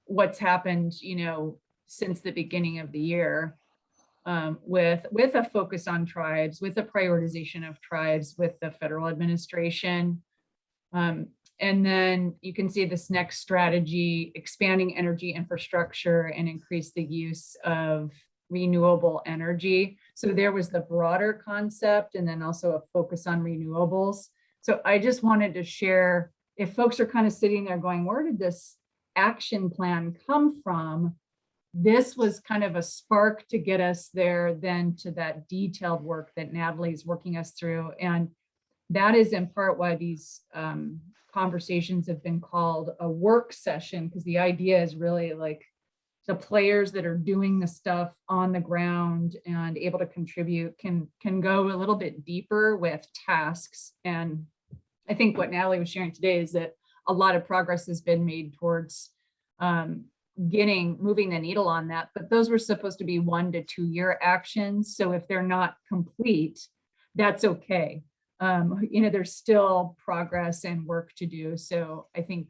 what's happened, you know, since the beginning of the year, with a focus on tribes, with a prioritization of tribes, with the federal administration. And then you can see this next strategy, expanding energy infrastructure and increase the use of renewable energy. So there was the broader concept and then also a focus on renewables. So I just wanted to share, if folks are kind of sitting there going, where did this action plan come from? This was kind of a spark to get us there then to that detailed work that Natalie's working us through. And that is in part why these conversations have been called a work session, because the idea is really like the players that are doing the stuff on the ground and able to contribute can go a little bit deeper with tasks. And I think what Natalie was sharing today is that a lot of progress has been made towards moving the needle on that, but those were supposed to be 1 to 2 year actions. So if they're not complete, that's okay. You know, there's still progress and work to do. So I think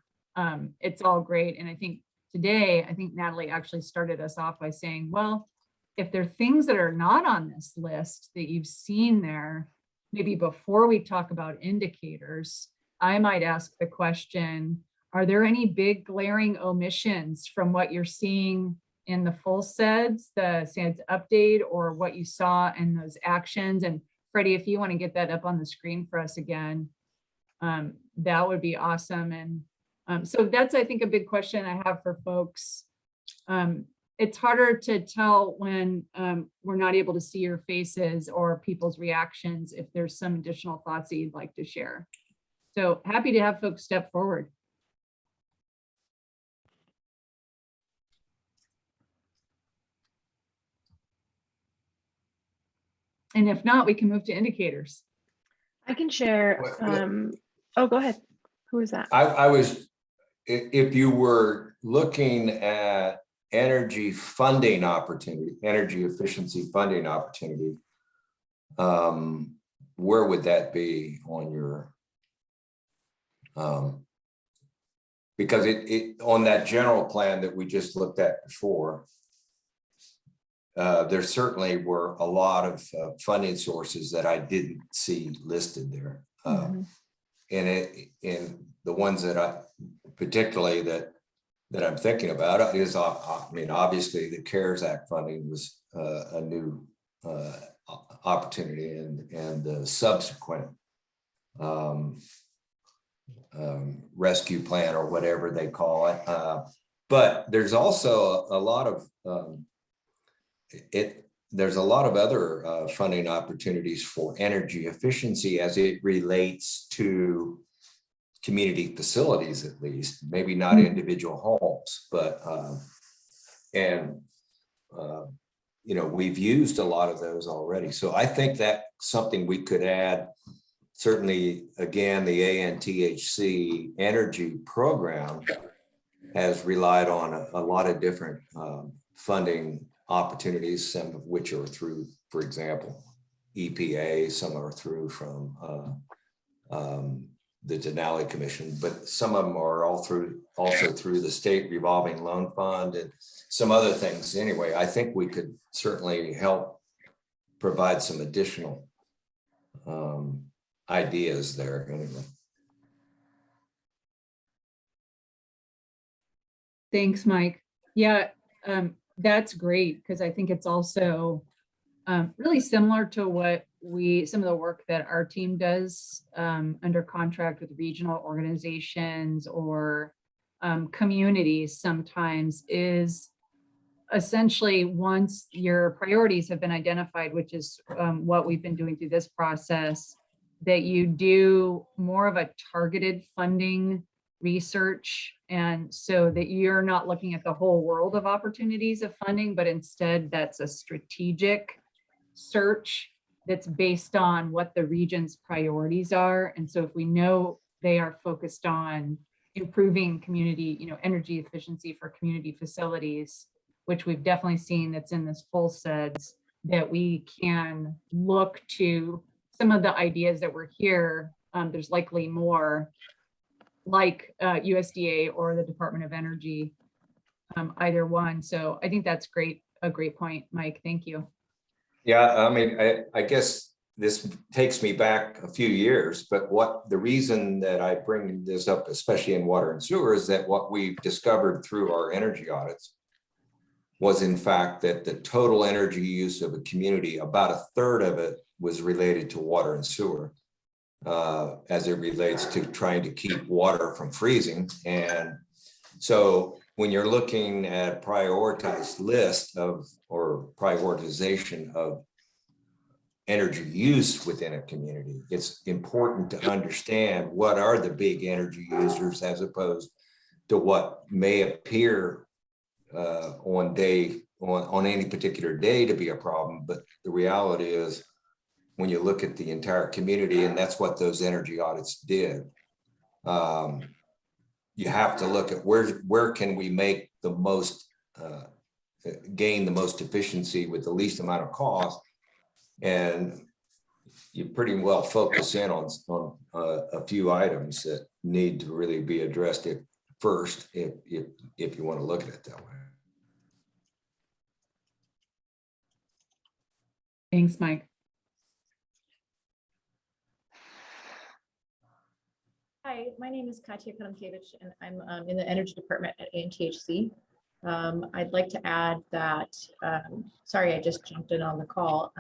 it's all great. And I think today, I think Natalie actually started us off by saying, well, if there are things that are not on this list that you've seen there, maybe before we talk about indicators, I might ask the question, are there any big glaring omissions from what you're seeing in the full CEDS, the CEDS update, or what you saw in those actions? And Freddie, if you want to get that up on the screen for us again, that would be awesome. And so that's, I think, a big question I have for folks. It's harder to tell when we're not able to see your faces or people's reactions if there's some additional thoughts that you'd like to share. So happy to have folks step forward. And if not, we can move to indicators. I can share. Oh, go ahead. Who is that? I was, if you were looking at energy funding opportunity, energy efficiency funding opportunity, where would that be on your, because it on that general plan that we just looked at before, there certainly were a lot of funding sources that I didn't see listed there. And the ones that I particularly that I'm thinking about is, I mean, obviously the CARES Act funding was a new opportunity, and the subsequent rescue plan or whatever they call it. But there's also a lot of there's a lot of other funding opportunities for energy efficiency as it relates to community facilities, at least, maybe not individual homes, but you know, we've used a lot of those already. So I think that's something we could add. Certainly, again, the ANTHC energy program has relied on a lot of different funding opportunities, some of which are through, for example, EPA, some are through from the Denali Commission, but some of them are also through the state revolving loan fund and some other things. Anyway, I think we could certainly help provide some additional ideas there anyway. Thanks, Mike. Yeah, that's great because I think it's also really similar to what some of the work that our team does under contract with regional organizations or communities sometimes is essentially once your priorities have been identified, which is what we've been doing through this process, that you do more of a targeted funding research. And so that you're not looking at the whole world of opportunities of funding, but instead that's a strategic search that's based on what the region's priorities are. And so if we know they are focused on improving community, energy efficiency for community facilities, which we've definitely seen that's in this full CEDS, that we can look to some of the ideas that were here. There's likely more like USDA or the Department of Energy, either one. So I think that's a great point, Mike. Thank you. Yeah, I mean, I guess this takes me back a few years, but the reason that I bring this up, especially in water and sewer, is that what we've discovered through our energy audits was in fact that the total energy use of a community, about a third of it was related to water and sewer. As it relates to trying to keep water from freezing. And so when you're looking at a prioritized list or prioritization of energy use within a community, it's important to understand what are the big energy users as opposed to what may appear on any particular day to be a problem. But the reality is, when you look at the entire community, and that's what those energy audits did, you have to look at where can we make the most, gain the most efficiency with the least amount of cost. And you pretty well focus in on a few items that need to really be addressed first, if you want to look at it that way. Thanks, Mike. Hi, my name is Katya Kononkiewicz, and I'm in the energy department at ANTHC. I'd like to add that, sorry, I just jumped in on the call.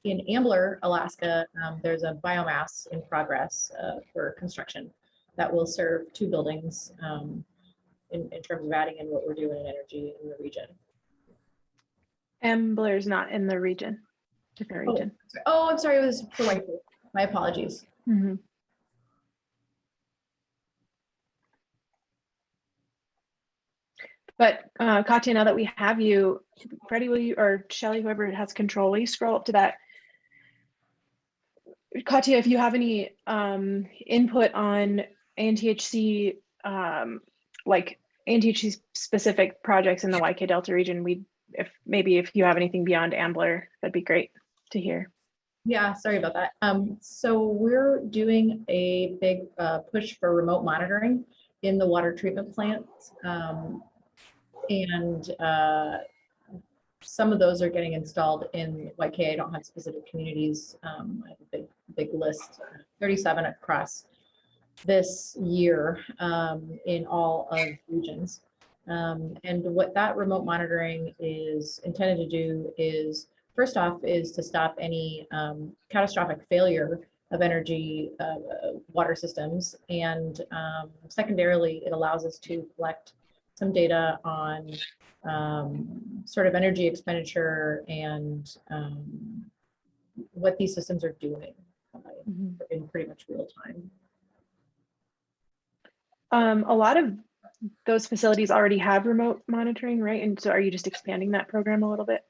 In Ambler, Alaska, there's a biomass in progress for construction that will serve 2 buildings in terms of adding in what we're doing in energy in the region. Ambler's not in the region, different region. Oh, I'm sorry, it was for Whitefield. My apologies. Mm-hmm. But Katya, now that we have you, Freddie, will you, or Shelly, whoever has control, will you scroll up to that? Katya, if you have any input on ANTHC, like ANTHC specific projects in the YK Delta region, if you have anything beyond Ambler, that'd be great to hear. Yeah, sorry about that. So we're doing a big push for remote monitoring in the water treatment plants. And some of those are getting installed in YK. I don't have specific communities. I have a big list, 37 across this year in all of regions. And what that remote monitoring is intended to do is, first off, is to stop any catastrophic failure of energy water systems. And secondarily, it allows us to collect some data on sort of energy expenditure and what these systems are doing in pretty much real time. A lot of those facilities already have remote monitoring, right? And so are you just expanding that program a little bit?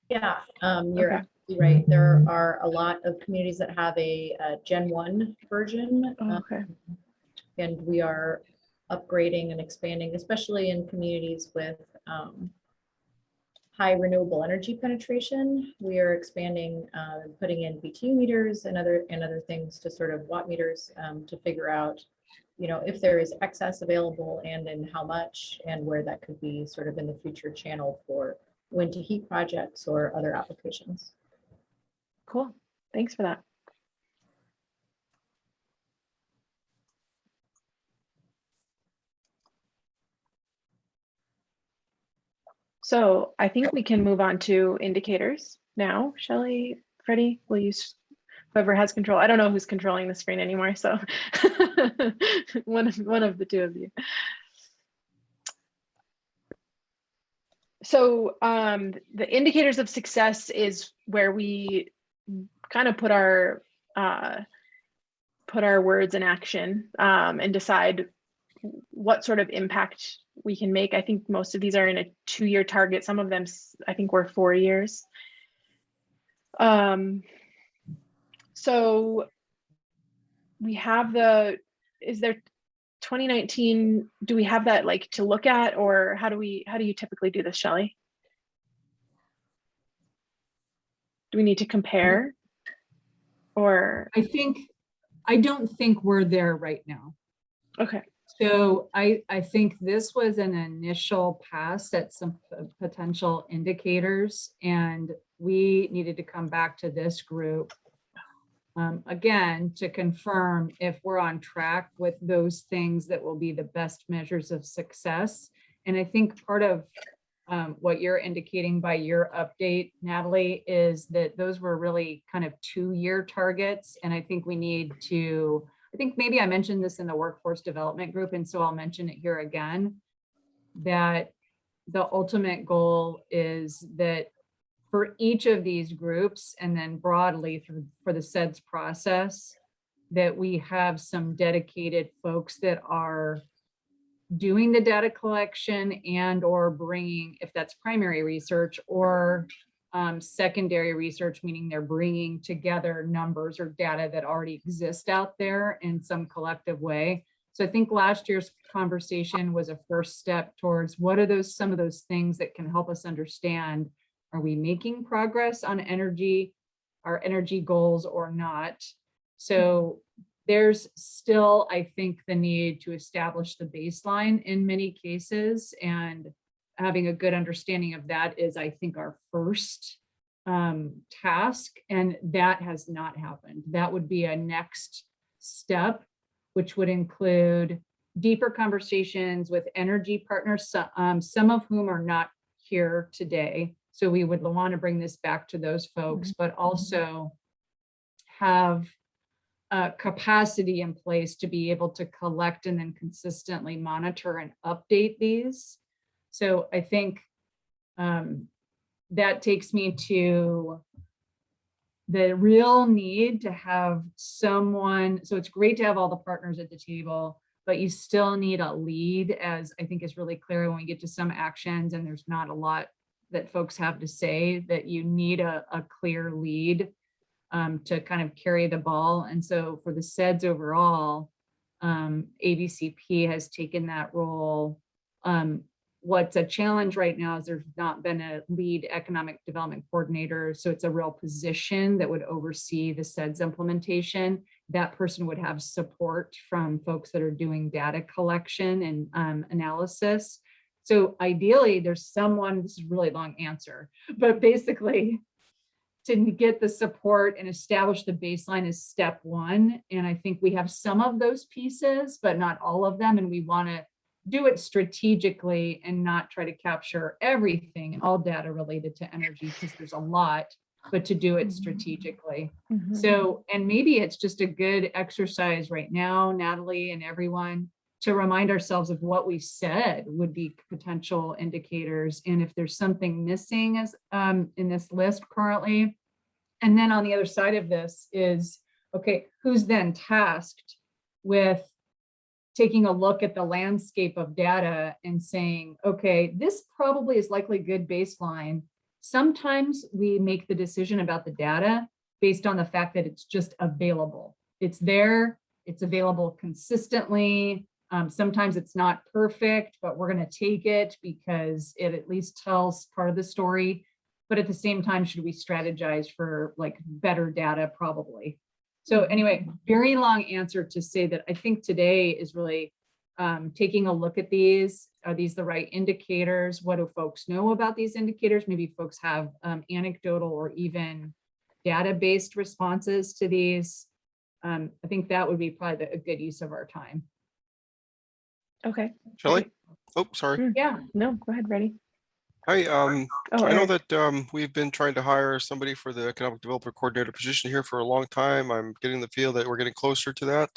Yeah, you're absolutely right. There are a lot of communities that have a Gen 1 version. And we are upgrading and expanding, especially in communities with high renewable energy penetration. We are expanding, putting in BTU meters and other things to sort of watt meters to figure out, if there is excess available and in how much, and where that could be sort of in the future channeled for wind to heat projects or other applications. Cool. Thanks for that. So I think we can move on to indicators now. Shelley, Freddie, will you, whoever has control. I don't know who's controlling the screen anymore, so one of the two of you. So the indicators of success is where we kind of put our words in action and decide what sort of impact we can make. I think most of these are in a 2-year target. Some of them, I think, were 4 years. So we have is there 2019, do we have that like to look at, or how do you typically do this, Shelley? Do we need to compare, or? I don't think we're there right now. Okay. So I think this was an initial pass at some potential indicators, and we needed to come back to this group again to confirm if we're on track with those things that will be the best measures of success. And I think part of what you're indicating by your update, Natalie, is that those were really kind of 2-year targets. And I think we need to, I think maybe I mentioned this in the workforce development group, and so I'll mention it here again, that the ultimate goal is that for each of these groups, and then broadly for the CEDS process, that we have some dedicated folks that are doing the data collection and or bringing, if that's primary research, or secondary research, meaning they're bringing together numbers or data that already exist out there in some collective way. So I think last year's conversation was a first step towards what are some of those things that can help us understand, are we making progress on our energy goals or not? So there's still, I think, the need to establish the baseline in many cases, and having a good understanding of that is, I think, our first task, and that has not happened. That would be a next step, which would include deeper conversations with energy partners, some of whom are not here today. So we would want to bring this back to those folks, but also have capacity in place to be able to collect and then consistently monitor and update these. So I think that takes me to the real need to have someone. So it's great to have all the partners at the table, but you still need a lead, as I think is really clear when we get to some actions and there's not a lot that folks have to say, that you need a clear lead to kind of carry the ball. And so for the CEDS overall, ABCP has taken that role. What's a challenge right now is there's not been a lead economic development coordinator. So it's a real position that would oversee the CEDS implementation. That person would have support from folks that are doing data collection and analysis. So ideally there's someone, this is a really long answer, but basically to get the support and establish the baseline is step one. And I think we have some of those pieces, but not all of them. And we want to do it strategically and not try to capture everything and all data related to energy, because there's a lot, but to do it strategically. So, and maybe it's just a good exercise right now, Natalie and everyone, to remind ourselves of what we said would be potential indicators, and if there's something missing as in this list currently. And then on the other side of this is, okay, who's then tasked with taking a look at the landscape of data and saying, okay, this probably is likely good baseline. Sometimes we make the decision about the data based on the fact that it's just available. It's there, it's available consistently. Sometimes it's not perfect, but we're going to take it because it at least tells part of the story. But at the same time, should we strategize for like better data? Probably. So anyway, very long answer to say that I think today is really taking a look at these. Are these the right indicators? What do folks know about these indicators? Maybe folks have anecdotal or even data-based responses to these. I think that would be probably a good use of our time. Okay. Shelley? Oh, sorry. Yeah, no, go ahead, Reddy. Hi, Oh, I know Eric. that we've been trying to hire somebody for the economic developer coordinator position here for a long time. I'm getting the feel that we're getting closer to that.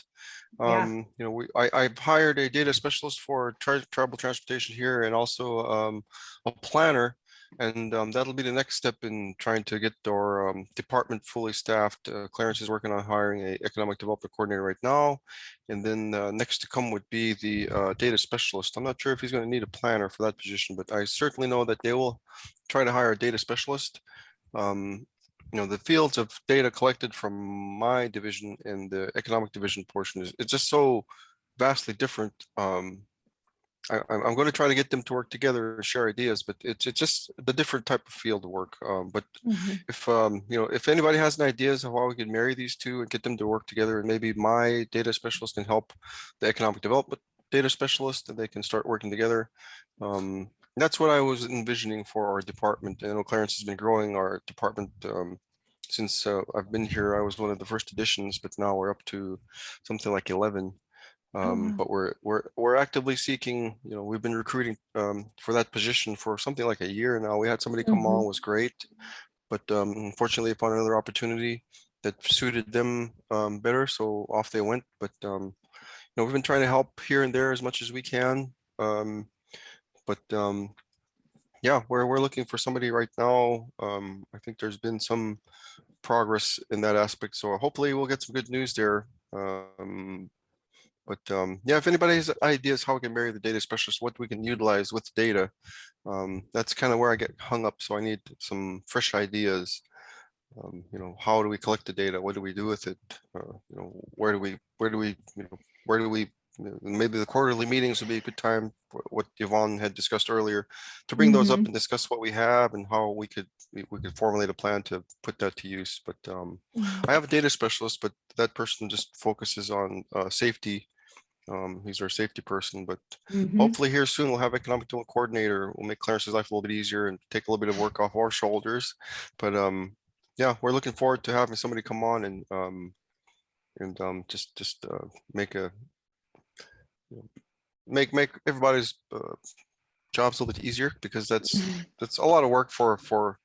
Yeah. You know, I've hired a data specialist for tribal transportation here and also a planner. And that'll be the next step in trying to get our department fully staffed. Clarence is working on hiring a economic development coordinator right now. And then next to come would be the data specialist. I'm not sure if he's going to need a planner for that position, but I certainly know that they will try to hire a data specialist. Um, you know, the fields of data collected from my division and the economic division portion is it's just so vastly different. I'm going to try to get them to work together and share ideas, but it's just the different type of field of work. But if you know, if anybody has any ideas of how we can marry these two and get them to work together, and maybe my data specialist can help the economic development data specialist, and they can start working together. That's what I was envisioning for our department. I know Clarence has been growing our department since I've been here. I was one of the first additions, but now we're up to something like 11. wow. But we're actively seeking, you know, we've been recruiting for that position for something like a year now. We had somebody come on, was great, but unfortunately they found another opportunity that suited them better, so off they went. But you know, we've been trying to help here and there as much as we can. But yeah, we're looking for somebody right now. I think there's been some progress in that aspect, so hopefully we'll get some good news there. But yeah, if anybody has ideas how we can marry the data specialist, what we can utilize with data, that's kind of where I get hung up. So I need some fresh ideas. You know, how do we collect the data? What do we do with it? You know, where do we, you know, where do we, maybe the quarterly meetings would be a good time, what Yvonne had discussed earlier, to bring those up and discuss what we have and how we could formulate a plan to put that to use. But I have a data specialist, but that person just focuses on safety. He's our safety person, but hopefully here soon we'll have economic development coordinator. We'll make Clarence's life a little bit easier and take a little bit of work off our shoulders. But yeah, we're looking forward to having somebody come on and just make a make everybody's jobs a little bit easier, because that's a lot of work for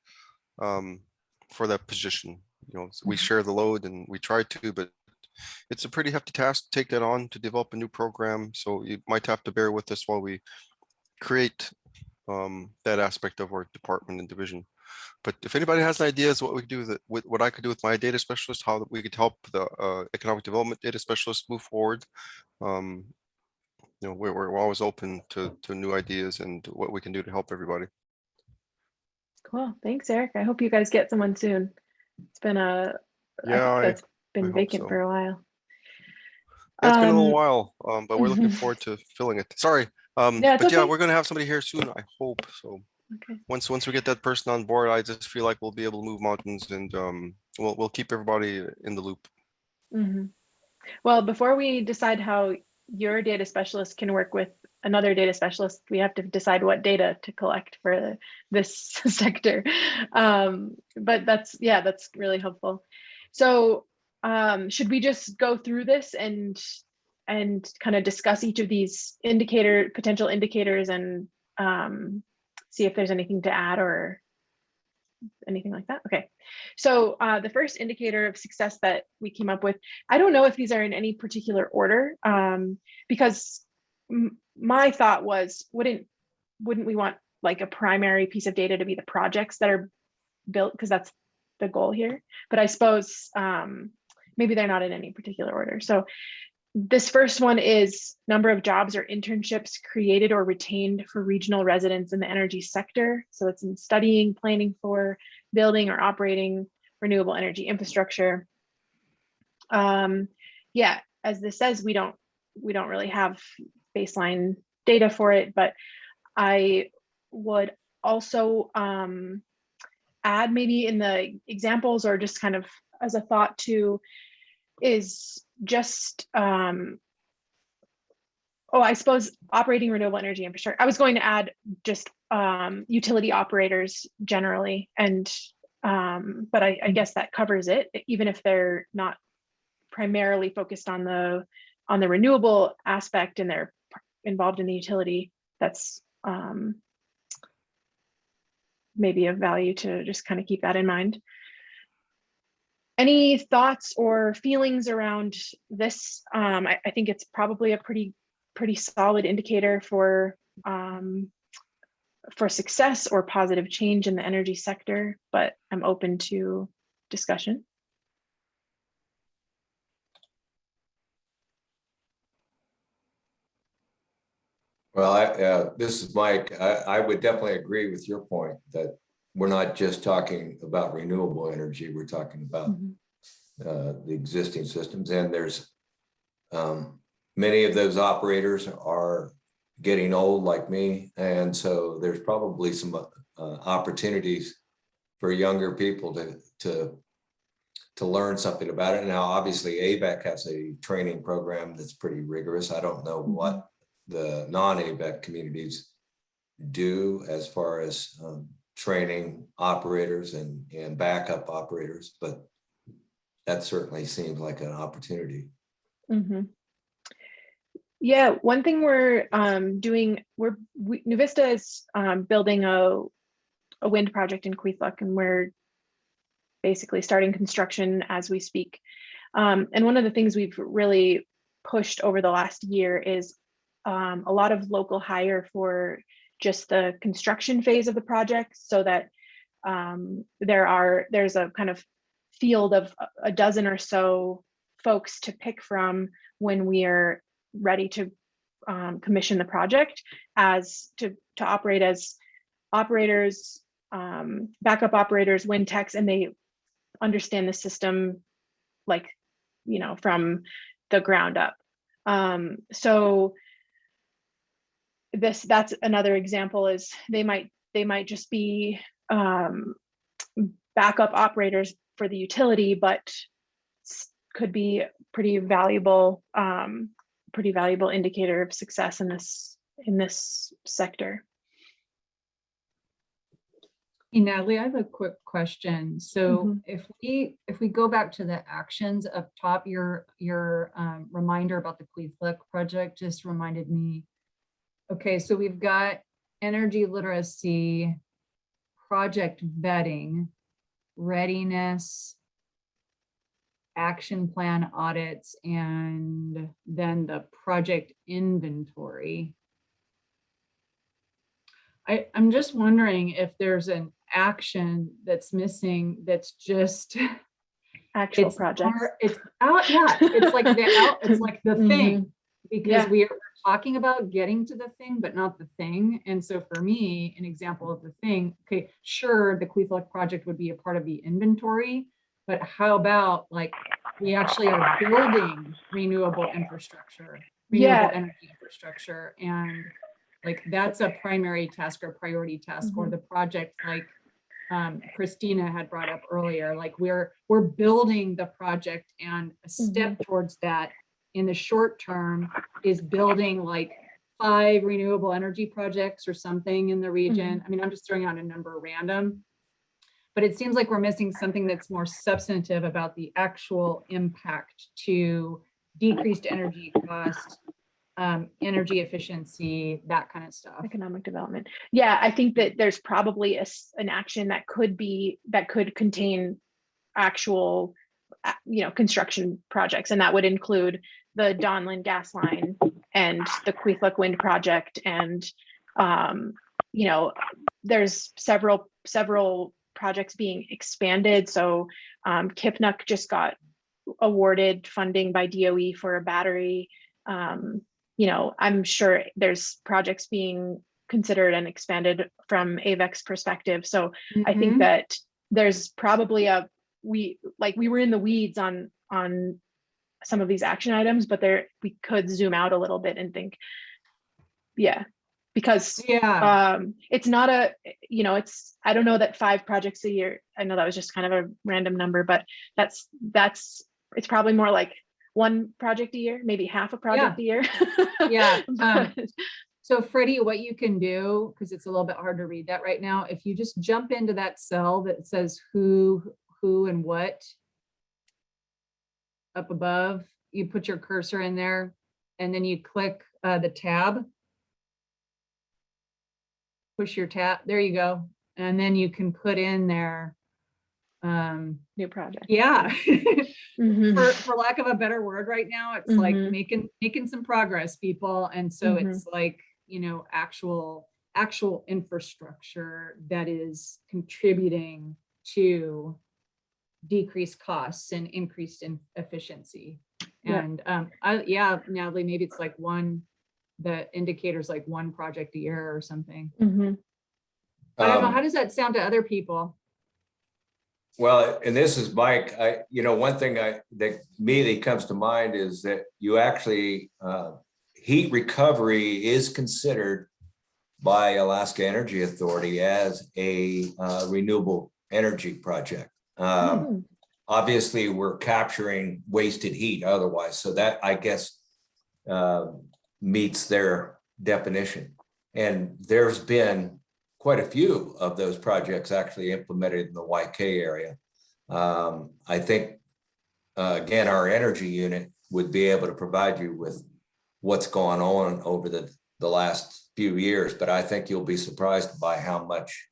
that position. You know, we share the load and we try to, but it's a pretty hefty task to take that on to develop a new program. So you might have to bear with us while we create that aspect of our department and division. But if anybody has ideas what we could do with what I could do with my data specialist, how we could help the economic development data specialist move forward, you know, we're always open to new ideas and what we can do to help everybody. Cool. Thanks, Eric. I hope you guys get someone soon. It's been I think that's been vacant for a while. Yeah, it's been a little while, but we're looking forward to filling it. Sorry. Yeah, but yeah, we're going to have somebody here soon, I hope. So once we get that person on board, I just feel like we'll be able to move mountains, and we'll keep everybody in the loop. Well, before we decide how your data specialist can work with another data specialist, we have to decide what data to collect for this sector. But that's really helpful. So should we just go through this and kind of discuss each of these potential indicators and see if there's anything to add or anything like that? Okay. So the first indicator of success that we came up with, I don't know if these are in any particular order, because my thought was, wouldn't we want like a primary piece of data to be the projects that are built, because that's the goal here. But I suppose maybe they're not in any particular order. So this first one is number of jobs or internships created or retained for regional residents in the energy sector. So it's in studying, planning for, building or operating renewable energy infrastructure. Yeah, as this says, we don't really have baseline data for it, but I would also add maybe in the examples, or just kind of as a thought too, is just I suppose operating renewable energy infrastructure. I was going to add just utility operators generally, and but I guess that covers it, even if they're not primarily focused on the renewable aspect and they're involved in the utility. That's maybe of value to just kind of keep that in mind. Any thoughts or feelings around this? I think it's probably a pretty solid indicator for success or positive change in the energy sector, but I'm open to discussion. Well, this is Mike. I would definitely agree with your point that we're not just talking about renewable energy. We're talking about the existing systems, and there's many of those operators are getting old like me, and so there's probably some opportunities for younger people to learn something about it. Now, obviously, ABEC has a training program that's pretty rigorous. I don't know what the non-ABEC communities do as far as training operators and backup operators, but that certainly seems like an opportunity. Yeah, one thing we're doing, NuVista is building a wind project in Queethluck, and we're basically starting construction as we speak. And one of the things we've really pushed over the last year is a lot of local hire for just the construction phase of the project, so that there's a kind of field of a dozen or so folks to pick from when we are ready to commission the project, as to operate as operators, backup operators, wind techs, and they understand the system, like, from the ground up. So that's another example, is they might just be backup operators for the utility, but could be pretty valuable indicator of success in this sector. Hey, Natalie, I have a quick question. So if we go back to the actions up top, your reminder about the Queethluck project just reminded me. Okay, so we've got energy literacy, project vetting, readiness, action plan audits, and then the project inventory. I'm just wondering if there's an action that's missing that's just actual projects. It's out, yeah. It's like it's like the thing, because we're talking about getting to the thing, but not the thing. And so for me, an example of the thing, okay, sure, the Queethluck project would be a part of the inventory, but how about, like, we actually are building renewable infrastructure, renewable energy infrastructure, and like that's a primary task or priority task, or the project like Christina had brought up earlier, like we're building the project, and a step towards that in the short term is building like 5 renewable energy projects or something in the region. I mean, I'm just throwing out a number random, but it seems like we're missing something that's more substantive about the actual impact to decreased energy cost, energy efficiency, that kind of stuff. Economic development. Yeah, I think that there's probably an action that could contain actual, construction projects, and that would include the Donlin gas line and the Queethluck wind project, and there's several projects being expanded. So Kipnuk just got awarded funding by DOE for a battery. I'm sure there's projects being considered and expanded from AVEC's perspective. So I think that there's probably we were in the weeds on some of these action items, but we could zoom out a little bit and think, because it's not I don't know that 5 projects a year. I know that was just kind of a random number, but it's probably more like 1 project a year, maybe half a project a year. So Freddie, what you can do, because it's a little bit hard to read that right now, if you just jump into that cell that says who and what up above, you put your cursor in there, and then you click the tab, push your tab, there you go, and then you can put in there, New project. yeah, Mhm. for lack of a better word right now, it's like Mhm. making some progress, people. And so Mhm. it's like, you know, actual infrastructure that is contributing to decreased costs and increased efficiency. Yeah. And yeah, Natalie, maybe it's like the indicator's like one project a year or something. Mhm. I don't know. How does that sound to other people? Well, and this is Mike, one thing that immediately comes to mind is that you actually, heat recovery is considered by Alaska Energy Authority as a renewable energy project. Mhm. Obviously, we're capturing wasted heat otherwise, so that, I guess, meets their definition. And there's been quite a few of those projects actually implemented in the YK area. I think, again, our energy unit would be able to provide you with what's gone on over the last few years, but I think you'll be surprised by how much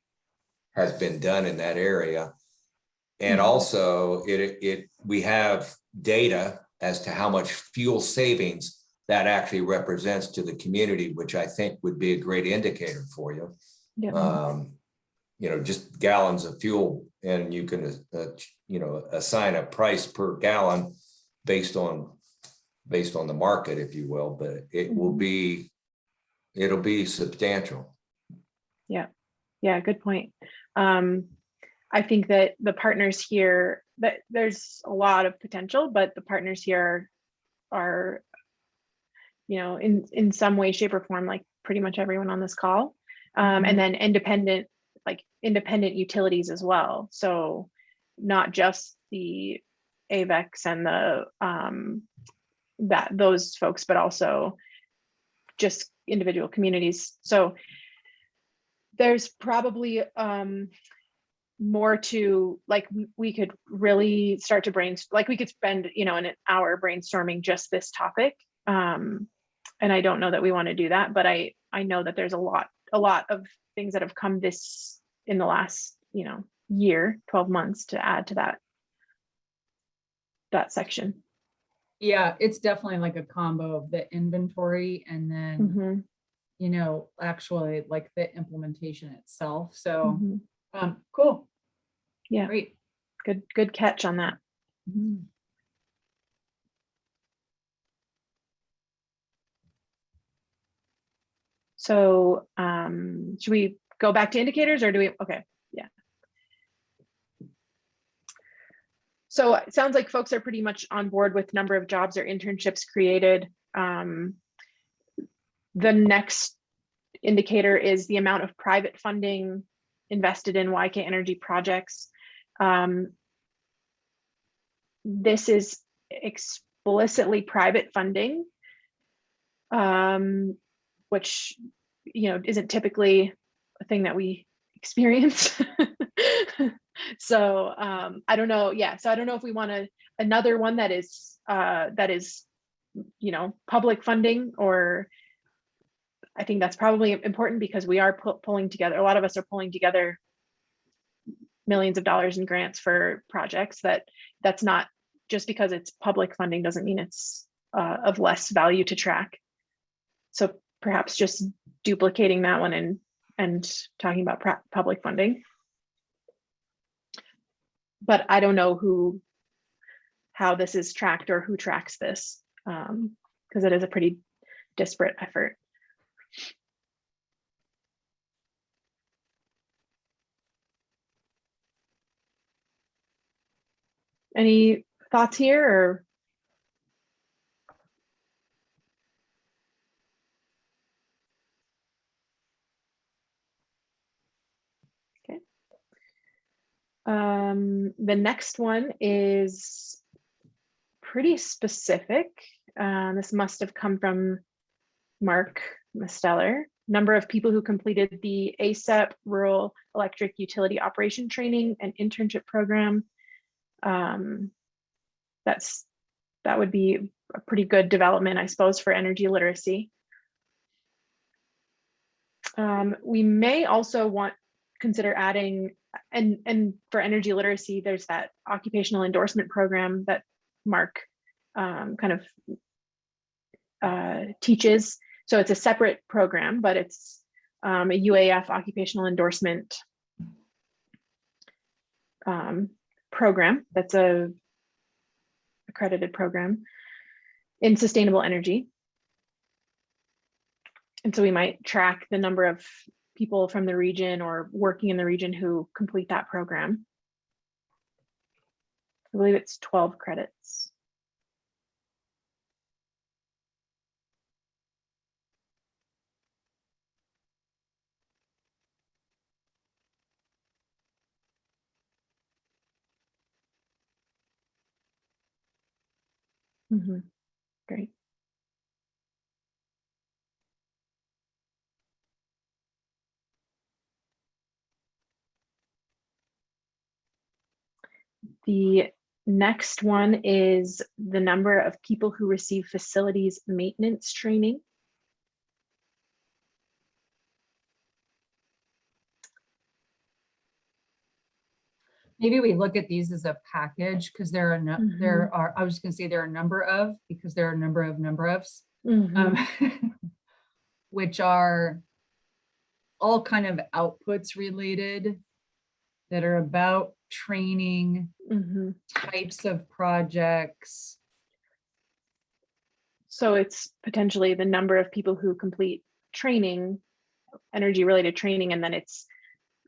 has been done in that area. And also we have data as to how much fuel savings that actually represents to the community, which I think would be a great indicator for you. Yeah. Just gallons of fuel, and you can, assign a price per gallon based on the market, if you will, but it'll be substantial. Yeah, good point. I think that the partners here, that there's a lot of potential, but the partners here are, in some way, shape, or form, like pretty much everyone on this call. And then independent utilities as well. So not just the AVEX and those folks, but also just individual communities. So there's probably more to, like, we could really start to brainstorm, like we could spend, an hour brainstorming just this topic. And I don't know that we want to do that, but I know that there's a lot of things that have come in the last, year, 12 months to add to that section. Yeah, it's definitely like a combo of the inventory and then, actually like the implementation itself. So, cool. Yeah. Great. Good catch on that. So, should we go back to indicators, or do we? Okay. Yeah. So it sounds like folks are pretty much on board with number of jobs or internships created. The next indicator is the amount of private funding invested in YK energy projects. This is explicitly private funding, which, isn't typically a thing that we experience. So I don't know. Yeah. So I don't know if we want another one that is public funding, or I think that's probably important because we are pulling together. A lot of us are pulling together millions of dollars in grants for projects. That's not just because it's public funding doesn't mean it's of less value to track. So perhaps just duplicating that one and talking about public funding. But I don't know how this is tracked or who tracks this, because it is a pretty disparate effort. Any thoughts here, or? Okay. The next one is pretty specific. This must have come from Mark Misteller. Number of people who completed the ASEP Rural Electric Utility Operation Training and Internship Program. That would be a pretty good development, I suppose, for energy literacy. We may also want consider adding, and for energy literacy, there's that occupational endorsement program that Mark kind of teaches. So it's a separate program, but it's a UAF occupational endorsement program. That's a accredited program in sustainable energy. And so we might track the number of people from the region or working in the region who complete that program. I believe it's 12 credits. Great. The next one is the number of people who receive facilities maintenance training. Maybe we look at these as a package because there are there are, I was just gonna say there are a number of, because there are a number of ofs, which are all kind of outputs related that are about training, types of projects. So it's potentially the number of people who complete training, energy related training, and then it's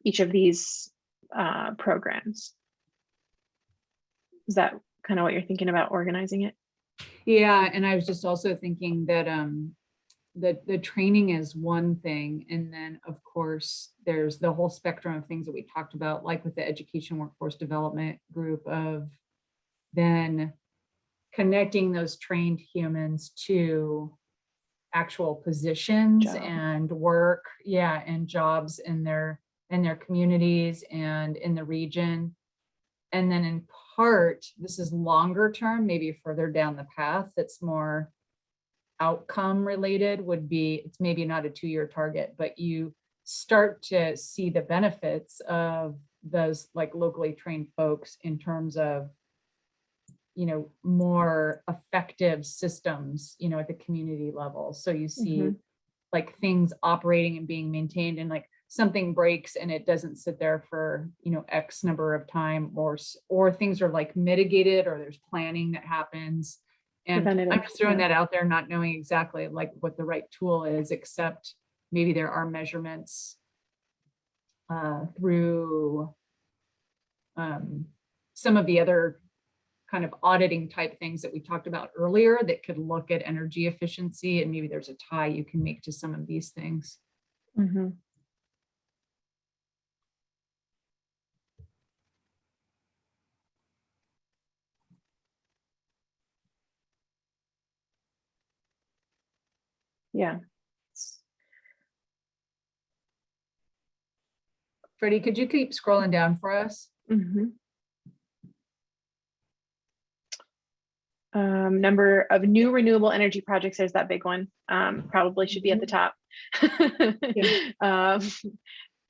each of these programs. Is that kind of what you're thinking about organizing it? Yeah, and I was just also thinking that the training is one thing, and then of course there's the whole spectrum of things that we talked about, like with the education workforce development group, of then connecting those trained humans to actual positions and work, and jobs in their communities and in the region. And then in part, this is longer term, maybe further down the path, that's more outcome related, would be, it's maybe not a 2-year target, but you start to see the benefits of those like locally trained folks in terms of, you know, more effective systems, you know, at the community level. So you see like things operating and being maintained, and like something breaks and it doesn't sit there for, you know, X number of time, or things are like mitigated, or there's planning that happens. And I'm just throwing that out there, not knowing exactly like what the right tool is, except maybe there are measurements through some of the other kind of auditing type things that we talked about earlier that could look at energy efficiency, and maybe there's a tie you can make to some of these things. Yeah. Freddie, could you keep scrolling down for us? Number of new renewable energy projects, there's that big one, probably should be at the top.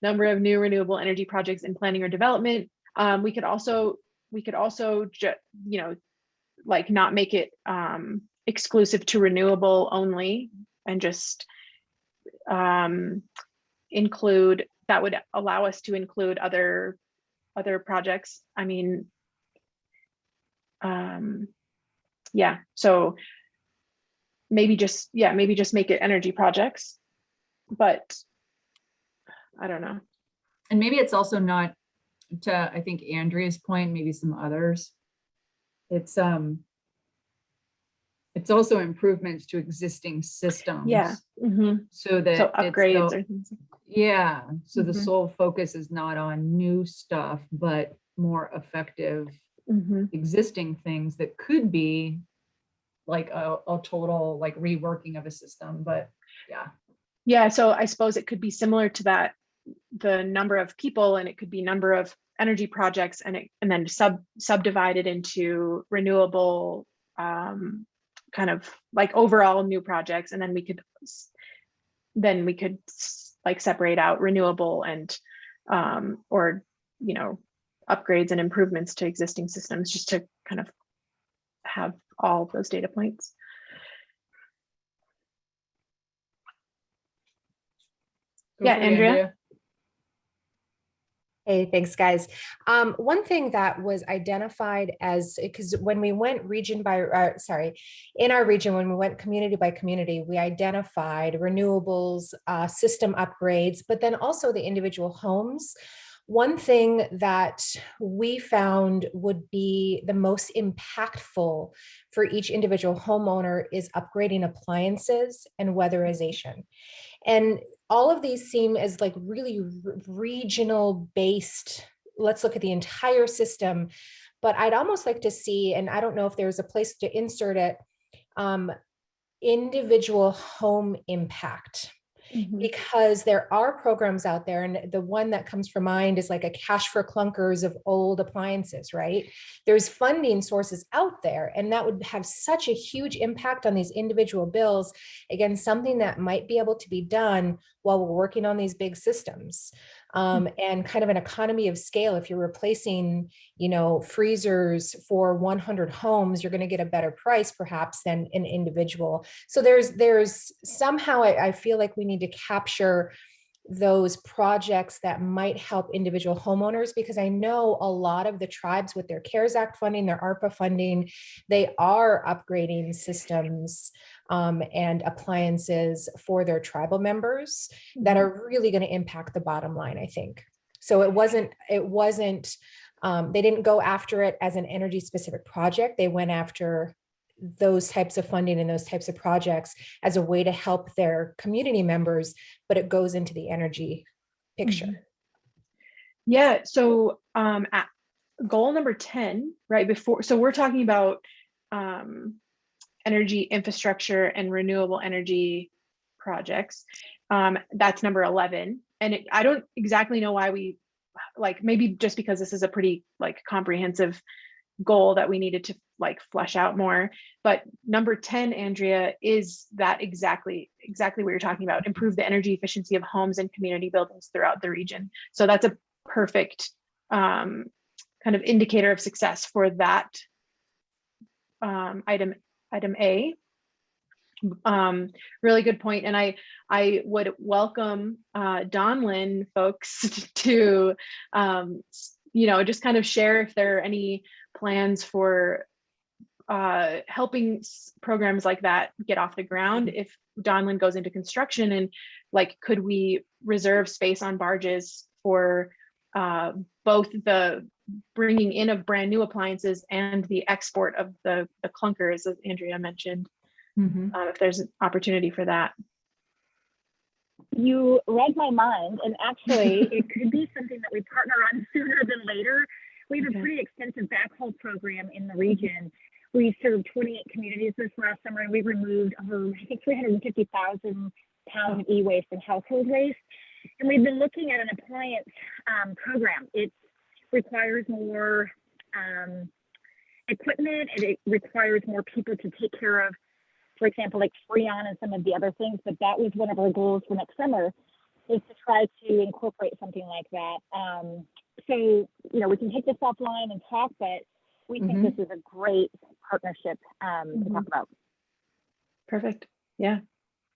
Number of new renewable energy projects in planning or development. We could also you know, like not make it exclusive to renewable only, and just include, that would allow us to include other projects. I mean, yeah, so maybe just make it energy projects, but I don't know. And maybe it's also not, to I think Andrea's point, maybe some others, it's also improvements to existing systems. So that so upgrades or things. So the sole focus is not on new stuff, but more effective existing things that could be like a total like reworking of a system. But yeah, so I suppose it could be similar to that, the number of people, and it could be number of energy projects, and then subdivided into renewable, kind of like overall new projects, and then we could like separate out renewable and or, upgrades and improvements to existing systems, just to kind of have all of those data points. Go Yeah, for it, Andrea. Hey, thanks, guys. One thing that was identified as, because when we went region by, in our region, when we went community by community, we identified renewables, system upgrades, but then also the individual homes. One thing that we found would be the most impactful for each individual homeowner is upgrading appliances and weatherization. And all of these seem as like really regional based. Let's look at the entire system, but I'd almost like to see, and I don't know if there's a place to insert it, individual home impact. Because there are programs out there, and the one that comes from mind is like a cash for clunkers of old appliances, right? There's funding sources out there, and that would have such a huge impact on these individual bills. Again, something that might be able to be done while we're working on these big systems. And kind of an economy of scale. If you're replacing, freezers for 100 homes, you're going to get a better price perhaps than an individual. So there's somehow I feel like we need to capture those projects that might help individual homeowners, because I know a lot of the tribes with their CARES Act funding, their ARPA funding, they are upgrading systems and appliances for their tribal members that are really going to impact the bottom line, I think. So it wasn't, they didn't go after it as an energy specific project. They went after those types of funding and those types of projects as a way to help their community members, but it goes into the energy picture. Yeah, so at goal number 10, right before, so we're talking about energy infrastructure and renewable energy projects. That's number 11. And I don't exactly know why we, maybe just because this is a pretty comprehensive goal that we needed to flesh out more. But number 10, Andrea, is that exactly what you're talking about: improve the energy efficiency of homes and community buildings throughout the region. So that's a perfect kind of indicator of success for that item A. Really good point. And I would welcome Donlin folks to just kind of share if there are any plans for helping programs like that get off the ground if Donlin goes into construction, and could we reserve space on barges for both the bringing in of brand new appliances and the export of the clunkers, as Andrea mentioned, if there's an opportunity for that. You read my mind, and actually it could be something that we partner on sooner than later. We have a pretty extensive backhaul program in the region. We served 28 communities this last summer, and we removed over, I think, 350,000 pounds of e-waste and household waste. And we've been looking at an appliance program. It requires more equipment, and it requires more people to take care of, for example, like Freon and some of the other things. But that was one of our goals for next summer, is to try to incorporate something like that. So, we can take this offline and talk, but we think this is a great partnership to talk about. Perfect. Yeah.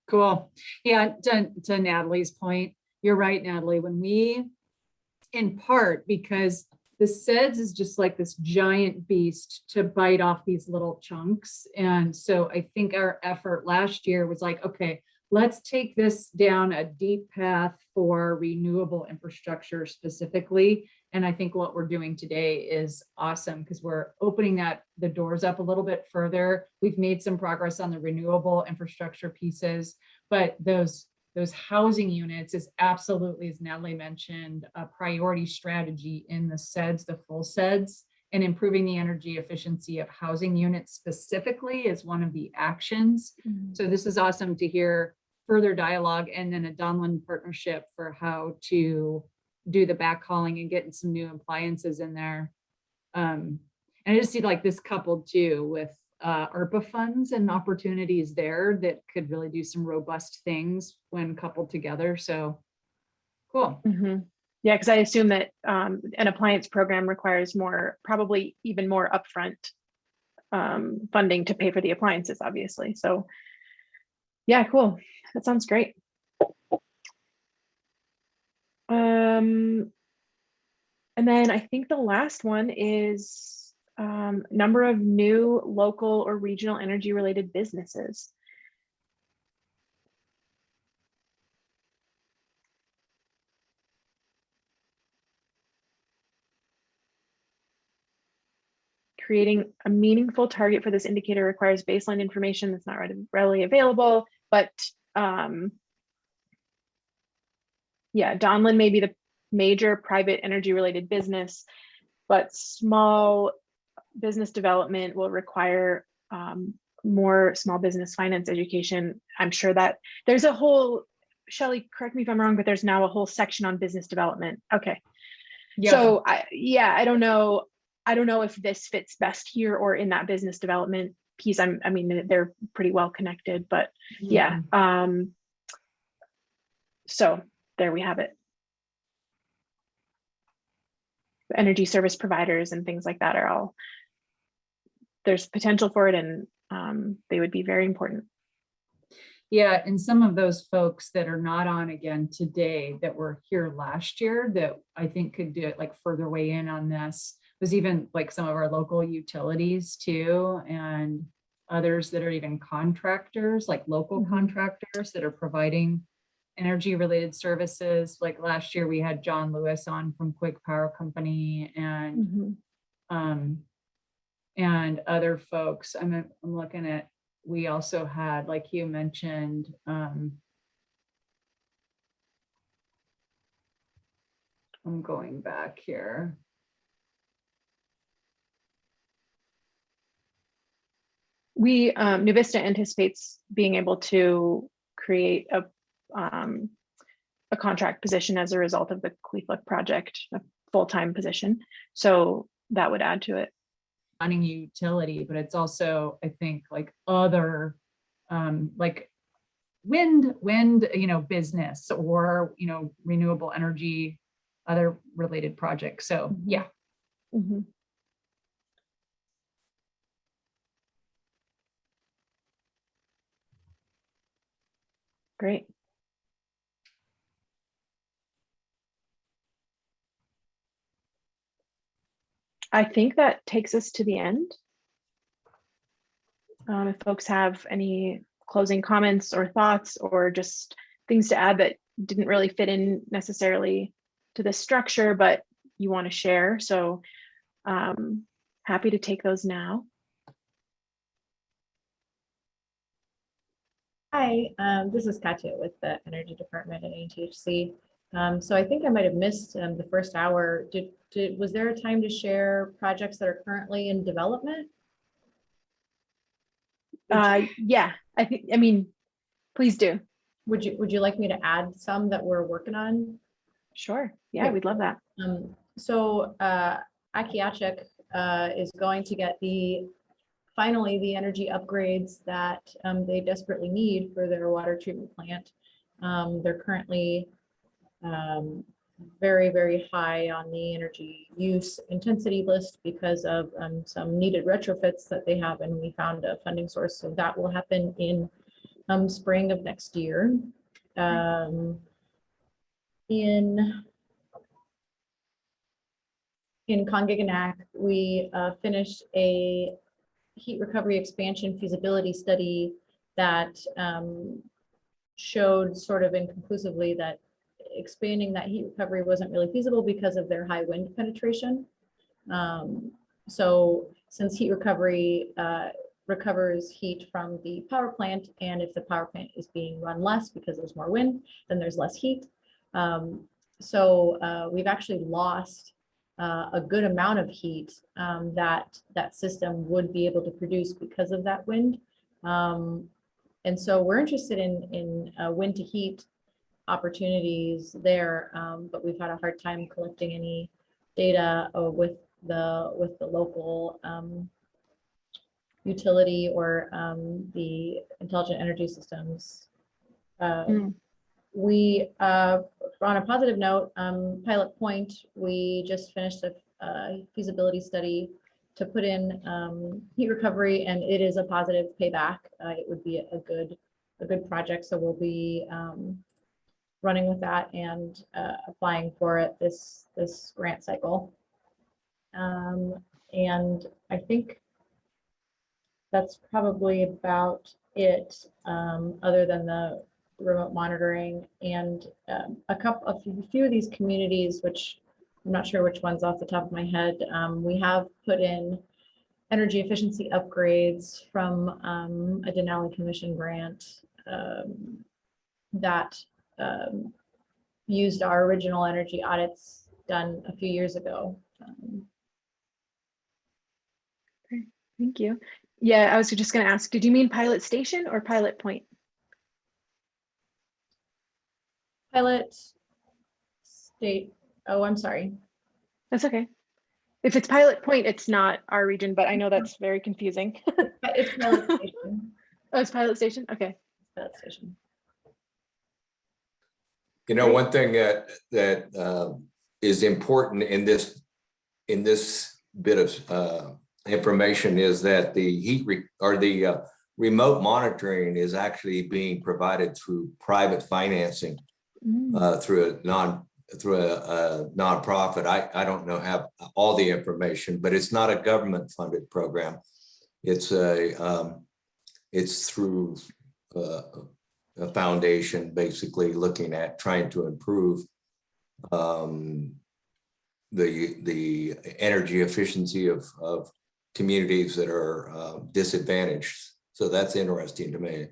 Cool. Yeah, to Natalie's point, you're right, Natalie, when we, in part because the CEDS is just like this giant beast to bite off these little chunks. And so I think our effort last year was okay, let's take this down a deep path for renewable infrastructure specifically. And I think what we're doing today is awesome, because we're opening the doors up a little bit further. We've made some progress on the renewable infrastructure pieces, but those housing units is absolutely, as Natalie mentioned, a priority strategy in the CEDS, the full CEDS, and improving the energy efficiency of housing units specifically is one of the actions. So this is awesome to hear further dialogue, and then a Donlin partnership for how to do the backhauling and getting some new appliances in there. And I just see this coupled too with ARPA funds and opportunities there that could really do some robust things when coupled together. So cool. Yeah, because I assume that an appliance program requires more, probably even more upfront funding to pay for the appliances, obviously. So yeah, cool. That sounds great. And then I think the last one is number of new local or regional energy related businesses. Creating a meaningful target for this indicator requires baseline information that's not readily available, but yeah, Donlin may be the major private energy related business, but small business development will require more small business finance education. I'm sure that there's a whole, Shelley, correct me if I'm wrong, but there's now a whole section on business development. Okay. Yeah. So I don't know if this fits best here or in that business development piece. I mean, they're pretty well connected, but yeah. So there we have it. Energy service providers and things like that are all, there's potential for it, and they would be very important. Yeah, and some of those folks that are not on again today that were here last year that I think could do it, like further weigh in on this, was even like some of our local utilities too, and others that are even contractors, like local contractors that are providing energy related services. Like last year we had John Lewis on from Quick Power Company, and and other folks. I'm looking at, we also had, like you mentioned, I'm going back here. We, Nuvista anticipates being able to create a contract position as a result of the Queeflick project, a full-time position. So that would add to it. Running utility, but it's also, I think, like other like wind, business, or, renewable energy, other related projects. So yeah. Great. I think that takes us to the end. If folks have any closing comments or thoughts, or just things to add that didn't really fit in necessarily to the structure, but you want to share. So happy to take those now. Hi, this is Katya with the Energy Department at ATHC. So I think I might have missed the first hour. Was there a time to share projects that are currently in development? Yeah, I mean, please do. Would you like me to add some that we're working on? Sure. Yeah, we'd love that. So Akiachek is going to get finally the energy upgrades that they desperately need for their water treatment plant. They're currently very, very high on the energy use intensity list because of some needed retrofits that they have, and we found a funding source. So that will happen in spring of next year. In Kongaganak, we finished a heat recovery expansion feasibility study that showed sort of inconclusively that expanding that heat recovery wasn't really feasible because of their high wind penetration. So since heat recovery recovers heat from the power plant, and if the power plant is being run less because there's more wind, then there's less heat. So we've actually lost a good amount of heat that system would be able to produce because of that wind. And so we're interested in wind to heat opportunities there, but we've had a hard time collecting any data with the local utility or the intelligent energy systems We, on a positive note, Pilot Point, we just finished a feasibility study to put in heat recovery, and it is a positive payback. It would be a good project, so we'll be running with that and applying for it this grant cycle. And I think that's probably about it, other than the remote monitoring and a few of these communities, which I'm not sure which ones off the top of my head. We have put in energy efficiency upgrades from a Denali Commission grant that used our original energy audits done a few years ago. Thank you. Yeah, I was just going to ask, did you mean Pilot Station or Pilot Point? Pilot State, oh, I'm sorry. That's okay. If it's Pilot Point, it's not our region, but I know that's very confusing. It's Pilot Station. Oh, it's Pilot Station? Okay. Pilot Station. You know, one thing that is important in this bit of information is that the remote monitoring is actually being provided through private financing through a nonprofit. I don't know have all the information, but it's not a government funded program. It's through a foundation basically looking at trying to improve the energy efficiency of communities that are disadvantaged. So that's interesting to me.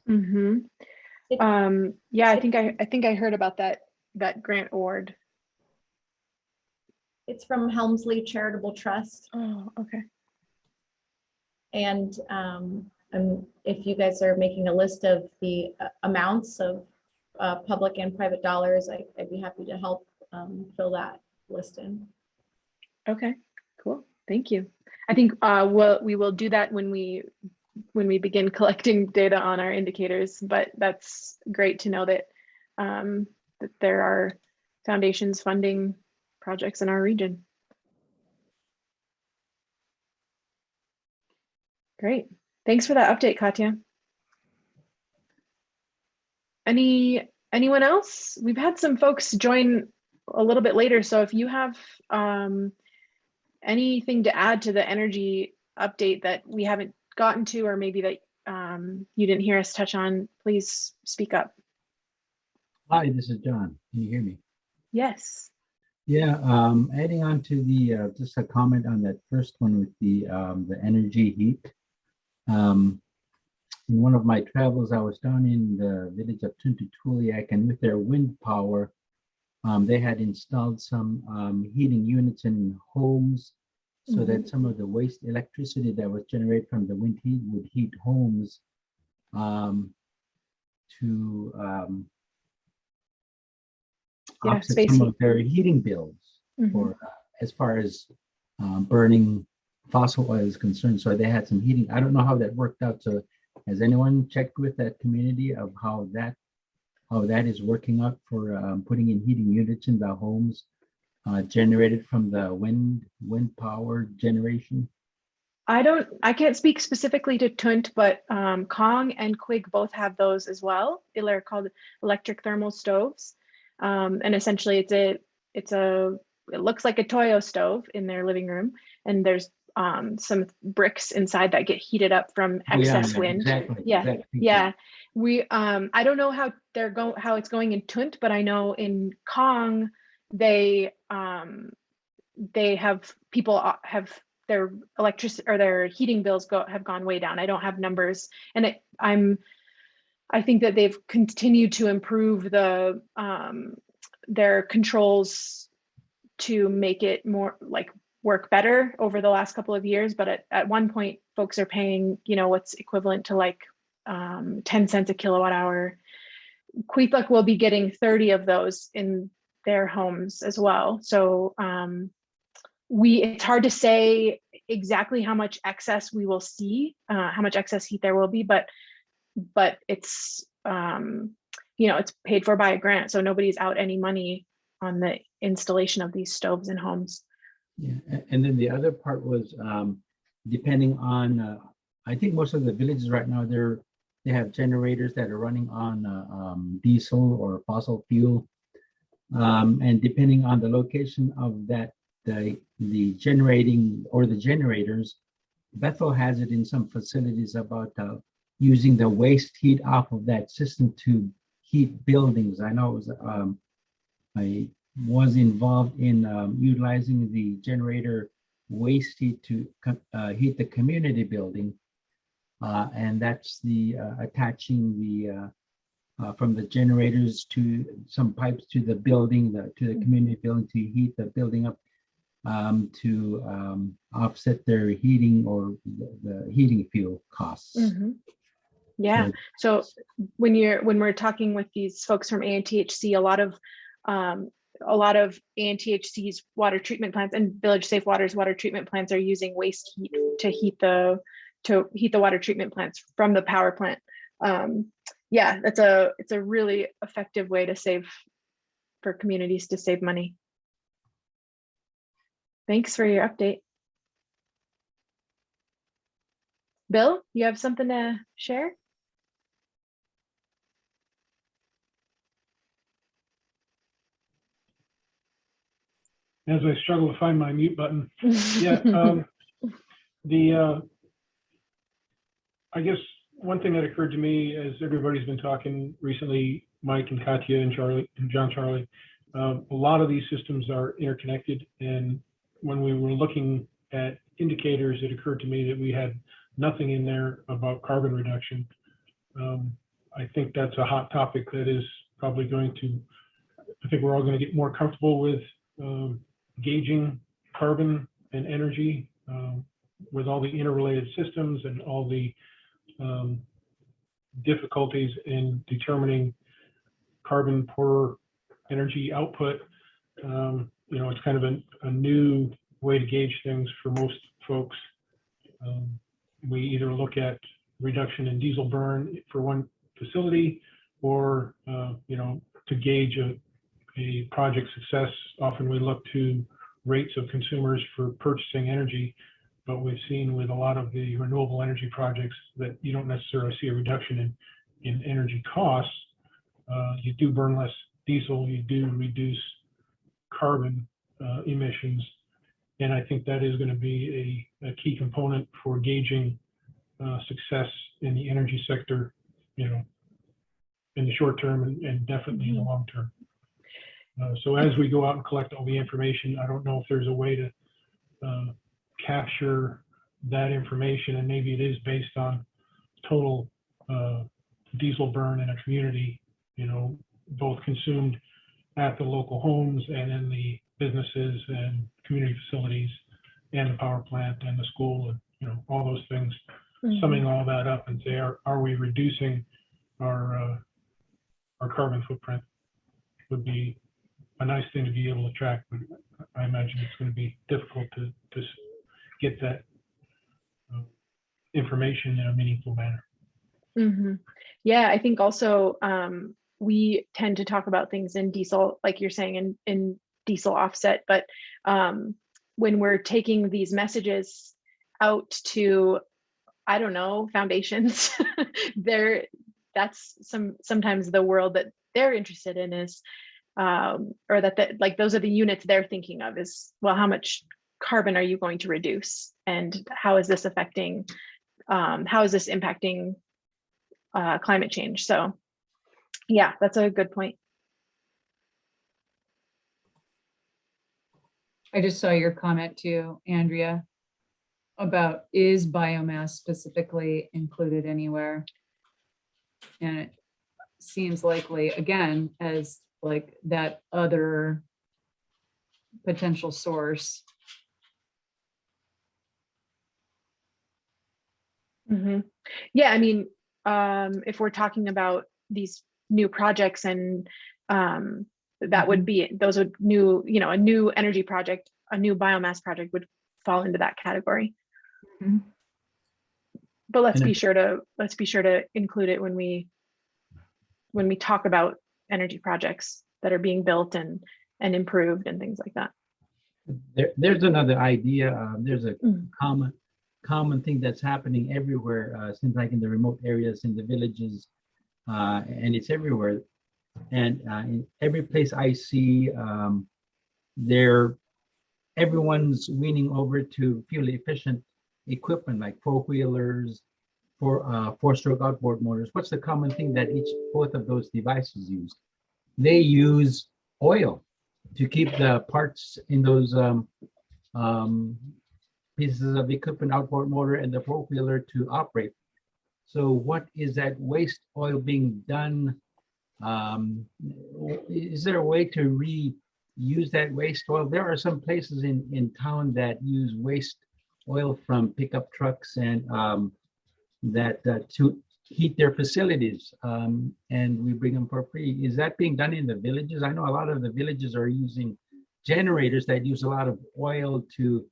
Mm-hmm. Yeah, I think I heard about that grant award. It's from Helmsley Charitable Trust. Oh, okay. And if you guys are making a list of the amounts of public and private dollars, I'd be happy to help fill that list in. Okay, cool. Thank you. I think we will do that when we begin collecting data on our indicators, but that's great to know that that there are foundations funding projects in our region. Great. Thanks for that update, Katya. Anyone else? We've had some folks join a little bit later, so if you have anything to add to the energy update that we haven't gotten to, or maybe that you didn't hear us touch on, please speak up. Hi, this is John. Can you hear me? Yes. Yeah, adding on to the just a comment on that first one with the energy heat. In one of my travels, I was down in the village of Tuntatuliak, and with their wind power, they had installed some heating units in homes so that some of the waste electricity that was generated from the wind heat would heat homes to offset some of their heating bills for as far as burning fossil oil is concerned. So they had some heating. I don't know how that worked out. So has anyone checked with that community of how that is working out for putting in heating units in the homes generated from the wind power generation? I can't speak specifically to Tunt, but Kong and Quig both have those as well. They're called electric thermal stoves. And essentially it looks like a Toyo stove in their living room, and there's some bricks inside that get heated up from excess wind. Exactly. Yeah. We I don't know how it's going in Tunt, but I know in Kong they have their electricity or their heating bills have gone way down. I don't have numbers, and I think that they've continued to improve their controls to make it more like work better over the last couple of years. But at one point, folks are paying, what's equivalent to like 10 cents a kilowatt hour. Queepuck will be getting 30 of those in their homes as well. So it's hard to say exactly how much excess we will see, how much excess heat there will be, but it's it's paid for by a grant, so nobody's out any money on the installation of these stoves in homes. Yeah, and then the other part was depending on, I think most of the villages right now, they have generators that are running on diesel or fossil fuel. And depending on the location of that, the generating or the generators, Bethel has it in some facilities about using the waste heat off of that system to heat buildings. I know it was, I was involved in utilizing the generator waste heat to heat the community building. And that's the attaching the from the generators to some pipes to the building, to the community building to heat the building up to offset their heating or the heating fuel costs. Mm-hmm. Yeah. So when we're talking with these folks from ANTHC, a lot of ANTHC's water treatment plants and Village Safe Water's water treatment plants are using waste heat to heat the water treatment plants from the power plant. Yeah, it's a really effective way for communities to save money. Thanks for your update. Bill, you have something to share? As I struggle to find my mute button. Yeah, I guess one thing that occurred to me as everybody's been talking recently, Mike and Katya and Charlie and John Charlie, a lot of these systems are interconnected. And when we were looking at indicators, it occurred to me that we had nothing in there about carbon reduction. I think that's a hot topic that is probably going to, I think we're all going to get more comfortable with gauging carbon and energy with all the interrelated systems and all the difficulties in determining carbon per energy output. It's kind of a new way to gauge things for most folks. We either look at reduction in diesel burn for one facility, or to gauge a project success, often we look to rates of consumers for purchasing energy. But we've seen with a lot of the renewable energy projects that you don't necessarily see a reduction in energy costs. You do burn less diesel, you do reduce carbon emissions. And I think that is going to be a key component for gauging success in the energy sector, in the short term and definitely in the long term. So as we go out and collect all the information, I don't know if there's a way to capture that information, and maybe it is based on total diesel burn in a community, both consumed at the local homes and in the businesses and community facilities and the power plant and the school and all those things. Mm-hmm. Summing all that up and say, are we reducing our carbon footprint would be a nice thing to be able to track, but I imagine it's going to be difficult to get that information in a meaningful manner. Mm-hmm. Yeah, I think also we tend to talk about things in diesel, like you're saying, in diesel offset, but when we're taking these messages out to, I don't know, foundations, that's sometimes the world that they're interested in is, or that like those are the units they're thinking of is, well, how much carbon are you going to reduce, and how is this affecting, how is this impacting climate change? So yeah, that's a good point. I just saw your comment too, Andrea, about is biomass specifically included anywhere? And it seems likely, again, as like that other potential source. Mm-hmm. Yeah, I mean, if we're talking about these new projects, and that would be, those would new, a new energy project, a new biomass project would fall into that category. Mm-hmm. But let's be sure to include it when we when we talk about energy projects that are being built and improved and things like that. There's another idea. There's a Mm. common thing that's happening everywhere, seems like in the remote areas, in the villages, and it's everywhere. And in every place I see, everyone's leaning over to fuel efficient equipment like four-wheelers, four-stroke outboard motors. What's the common thing that both of those devices use? They use oil to keep the parts in those pieces of equipment, outboard motor and the four-wheeler to operate. So what is that waste oil being done? Is there a way to reuse that waste oil? There are some places in town that use waste oil from pickup trucks and to heat their facilities, and we bring them for free. Is that being done in the villages? I know a lot of the villages are using generators that use a lot of oil to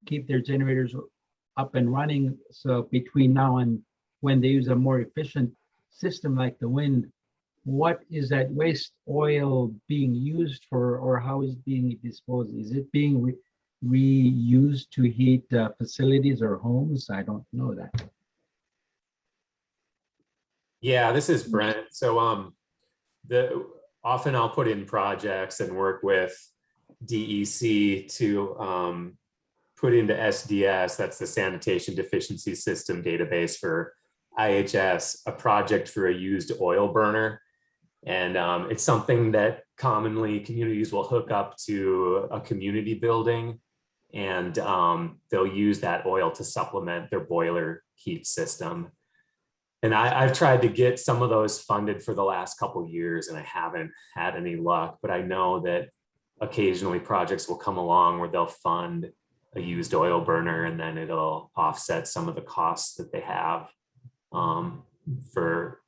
keep their generators up and running. So between now and when they use a more efficient system like the wind, what is that waste oil being used for, or how is it being disposed? Is it being reused to heat facilities or homes? I don't know that. Yeah, this is Brent. So often I'll put in projects and work with DEC to put into SDS, that's the Sanitation Deficiency System database for IHS, a project for a used oil burner. And it's something that commonly communities will hook up to a community building, and they'll use that oil to supplement their boiler heat system. And I've tried to get some of those funded for the last couple of years, and I haven't had any luck, but I know that occasionally projects will come along where they'll fund a used oil burner, and then it'll offset some of the costs that they have for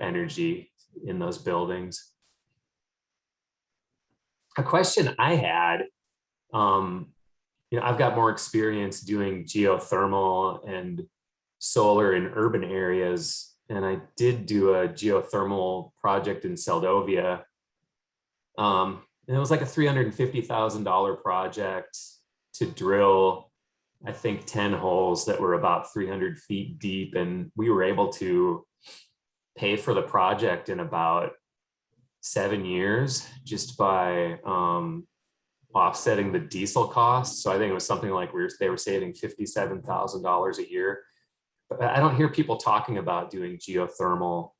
energy in those buildings. A question I had, I've got more experience doing geothermal and solar in urban areas, and I did do a geothermal project in Seldovia. And it was like a $350,000 project to drill, I think, 10 holes that were about 300 feet deep, and we were able to pay for the project in about 7 years just by offsetting the diesel costs. So I think it was something like they were saving $57,000 a year. But I don't hear people talking about doing geothermal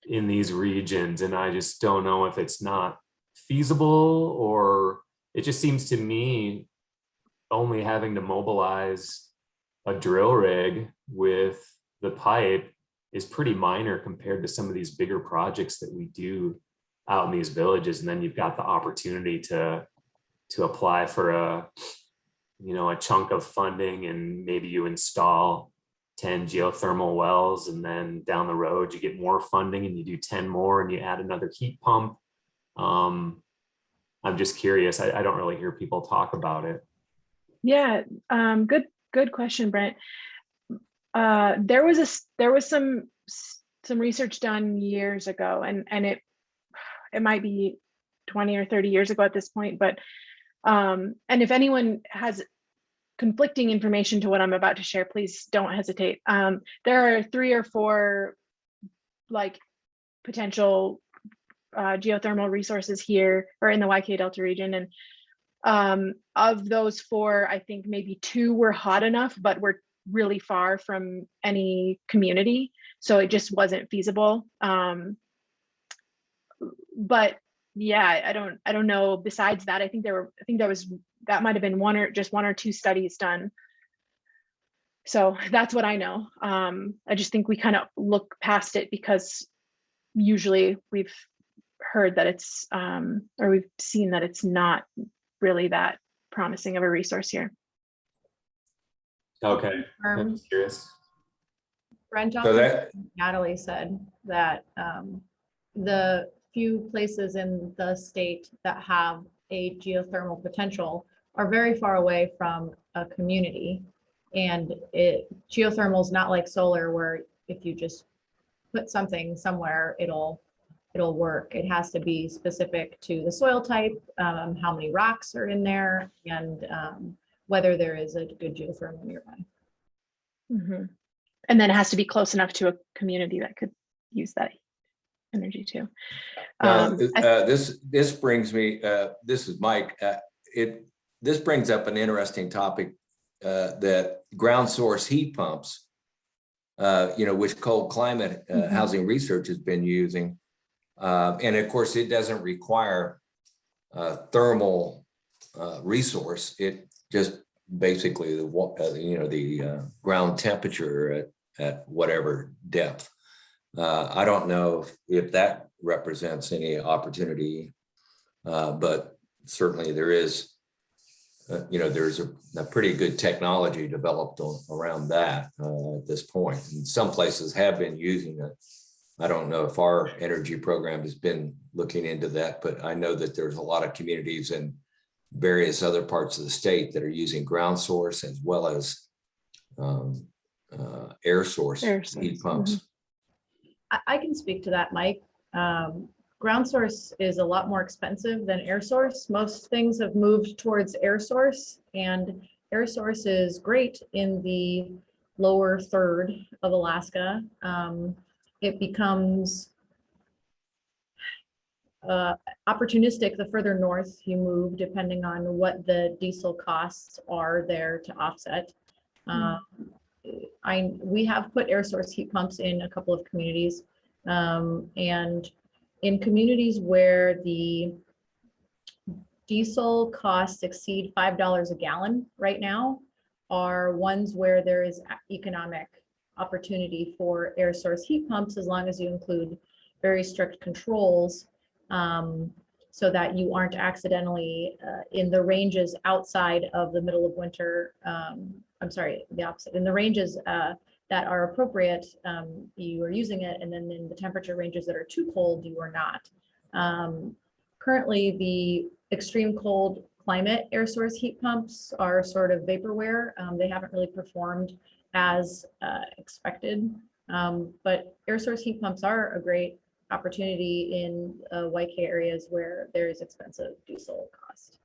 in these regions, and I just don't know if it's not feasible, or it just seems to me only having to mobilize a drill rig with the pipe is pretty minor compared to some of these bigger projects that we do out in these villages. And then you've got the opportunity to apply for a chunk of funding, and maybe you install 10 geothermal wells, and then down the road you get more funding and you do 10 more and you add another heat pump. I'm just curious. I don't really hear people talk about it. Yeah, good question, Brent. There was some research done years ago, and it might be 20 or 30 years ago at this point, but and if anyone has conflicting information to what I'm about to share, please don't hesitate. There are 3 or 4 like potential geothermal resources here or in the YK Delta region, and of those 4, I think maybe 2 were hot enough, but were really far from any community, so it just wasn't feasible. But yeah, I don't know. Besides that, I think that might have been 1 or 2 studies done. So that's what I know. I just think we kind of look past it because usually we've heard that it's or we've seen that it's not really that promising of a resource here. Okay, I'm curious. Brent, So Natalie said that the few places in the state that have a geothermal potential are very far away from a community, and geothermal is not like solar, where if you just put something somewhere, it'll it'll work. It has to be specific to the soil type, how many rocks are in there, and whether there is a good geothermal nearby. Mhm. And then it has to be close enough to a community that could use that energy too. This brings me, this is Mike, this brings up an interesting topic, that ground source heat pumps, which cold climate housing research has been using. And of course, it doesn't require thermal resource. It just basically the ground temperature at whatever depth. I don't know if that represents any opportunity, but certainly there is, there's a pretty good technology developed around that at this point. And some places have been using it. I don't know if our energy program has been looking into that, but I know that there's a lot of communities in various other parts of the state that are using ground source as well as air source heat pumps. Mhm. I can speak to that, Mike. Ground source is a lot more expensive than air source. Most things have moved towards air source, and air source is great in the lower third of Alaska. It becomes opportunistic the further north you move, depending on what the diesel costs are there to offset. We have put air source heat pumps in a couple of communities, and in communities where the diesel costs exceed $5 a gallon right now are ones where there is economic opportunity for air source heat pumps, as long as you include very strict controls, so that you aren't accidentally in the ranges outside of the middle of winter. I'm sorry, the opposite. In the ranges that are appropriate, you are using it, and then in the temperature ranges that are too cold, you are not. Currently, the extreme cold climate air source heat pumps are sort of vaporware. They haven't really performed as expected, but air source heat pumps are a great opportunity in YK areas where there is expensive diesel cost.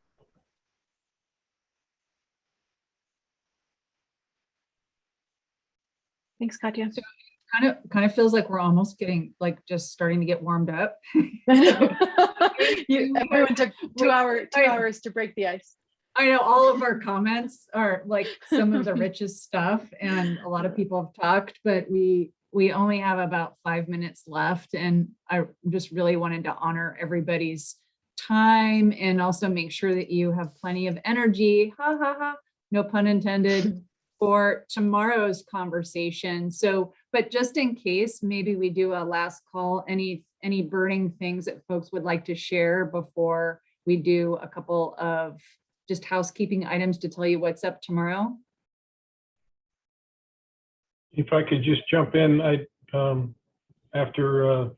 Thanks, Katya. So kind of feels like we're almost getting just starting to get warmed up. Everyone took two hours to break the ice. I know all of our comments are like some of the richest stuff, and a lot of people have talked, but we only have about 5 minutes left, and I just really wanted to honor everybody's time and also make sure that you have plenty of energy, no pun intended, for tomorrow's conversation. So, but just in case, maybe we do a last call, any burning things that folks would like to share before we do a couple of just housekeeping items to tell you what's up tomorrow. If I could just jump in, after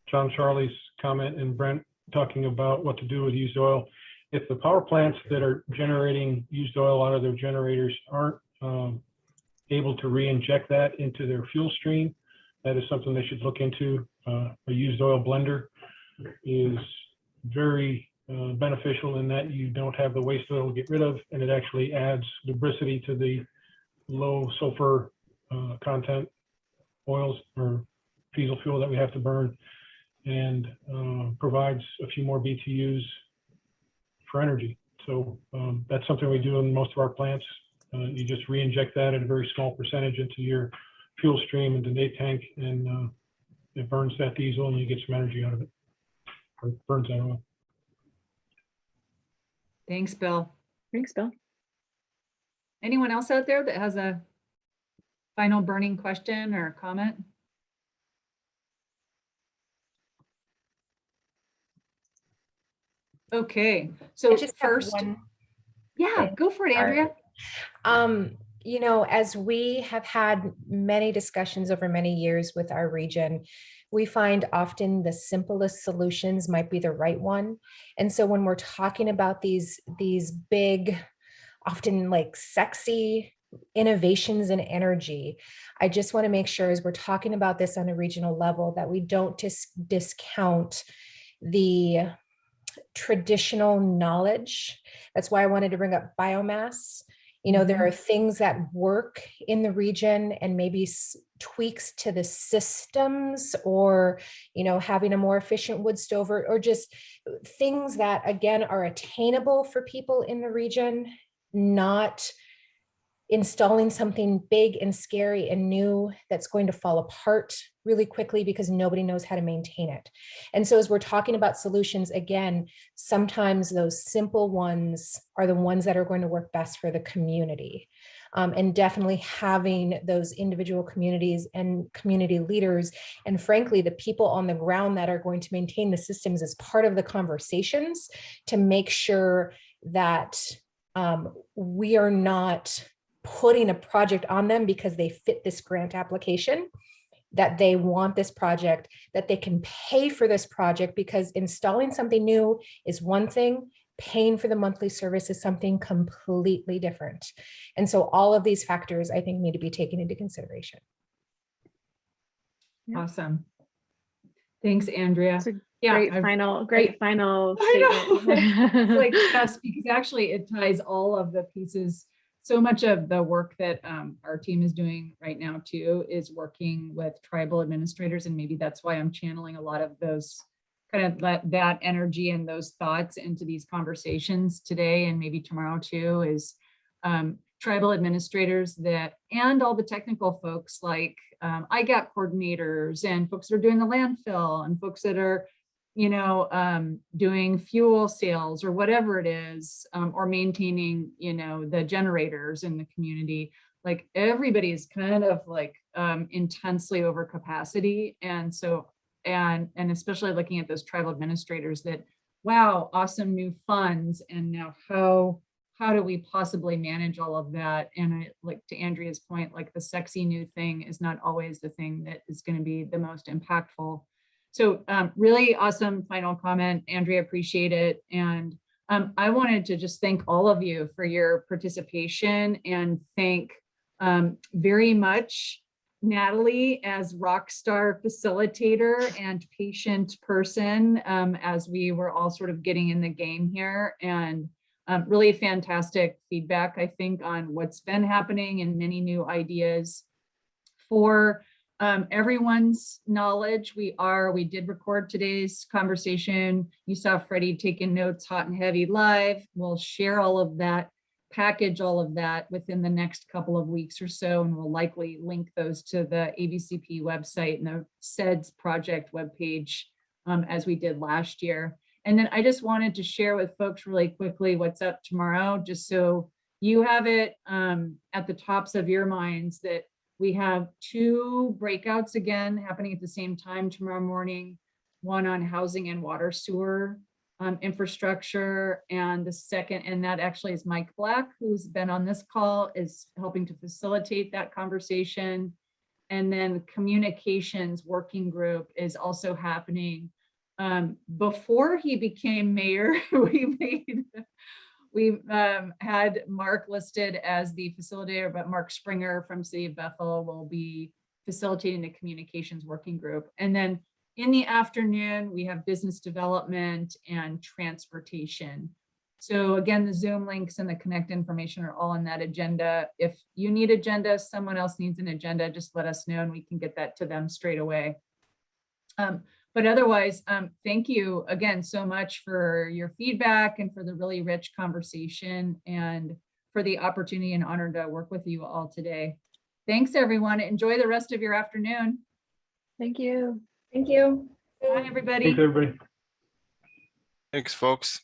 John Charlie's comment and Brent talking about what to do with used oil, if the power plants that are generating used oil out of their generators aren't able to re-inject that into their fuel stream, that is something they should look into. A used oil blender is very beneficial in that you don't have the waste oil to get rid of, and it actually adds lubricity to the low sulfur content oils or diesel fuel that we have to burn, and provides a few more BTUs for energy. So that's something we do in most of our plants. You just re-inject that at a very small percentage into your fuel stream into the tank, and it burns that diesel and you get some energy out of it, or burns that oil. Thanks, Bill. Thanks, Bill. Anyone else out there that has a final burning question or comment? Okay, so first, yeah, go for it, Andrea. As we have had many discussions over many years with our region, we find often the simplest solutions might be the right one. And so when we're talking about these big, often like sexy innovations in energy, I just want to make sure as we're talking about this on a regional level that we don't discount the traditional knowledge. That's why I wanted to bring up biomass. You know, there are things that work in the region and maybe tweaks to the systems, or, you know, having a more efficient wood stove, or just things that, again, are attainable for people in the region, not installing something big and scary and new that's going to fall apart really quickly because nobody knows how to maintain it. And so as we're talking about solutions, again, sometimes those simple ones are the ones that are going to work best for the community. And definitely having those individual communities and community leaders, and frankly, the people on the ground that are going to maintain the systems as part of the conversations to make sure that we are not putting a project on them because they fit this grant application, that they want this project, that they can pay for this project, because installing something new is one thing, paying for the monthly service is something completely different. And so all of these factors, I think, need to be taken into consideration. Awesome. Thanks, Andrea. It's a great final I know. statement. It's like, yes, because actually it ties all of the pieces. So much of the work that our team is doing right now too is working with tribal administrators, and maybe that's why I'm channeling a lot of those kind of that energy and those thoughts into these conversations today and maybe tomorrow too, is tribal administrators that, and all the technical folks like IGAP coordinators and folks that are doing the landfill and folks that are, you know, doing fuel sales or whatever it is, or maintaining, you know, the generators in the community. Like everybody is kind of like intensely over capacity. And so, and especially looking at those tribal administrators that, wow, awesome new funds. And now how do we possibly manage all of that? And I, like to Andrea's point, like the sexy new thing is not always the thing that is going to be the most impactful. So really awesome final comment, Andrea, appreciate it. And I wanted to just thank all of you for your participation, and thank very much Natalie as rockstar facilitator and patient person as we were all sort of getting in the game here, and really fantastic feedback, I think, on what's been happening and many new ideas. For everyone's knowledge, we did record today's conversation. You saw Freddie taking notes hot and heavy live. We'll share all of that, package all of that within the next couple of weeks or so, and we'll likely link those to the ABCP website and the CEDS project webpage as we did last year. And then I just wanted to share with folks really quickly what's up tomorrow, just so you have it at the tops of your minds, that we have 2 breakouts again happening at the same time tomorrow morning, one on housing and water sewer infrastructure, and the second, and that actually is Mike Black, who's been on this call, is helping to facilitate that conversation. And then communications working group is also happening. Before he became mayor, we had Mark listed as the facilitator, but Mark Springer from City of Bethel will be facilitating the communications working group. And then in the afternoon, we have business development and transportation. So again, the Zoom links and the connect information are all on that agenda. If you need agenda, someone else needs an agenda, just let us know and we can get that to them straight away. But otherwise, thank you again so much for your feedback and for the really rich conversation, and for the opportunity and honor to work with you all today. Thanks, everyone. Enjoy the rest of your afternoon. Thank you. Thank you. Bye, everybody. Thanks, everybody. Thanks, folks.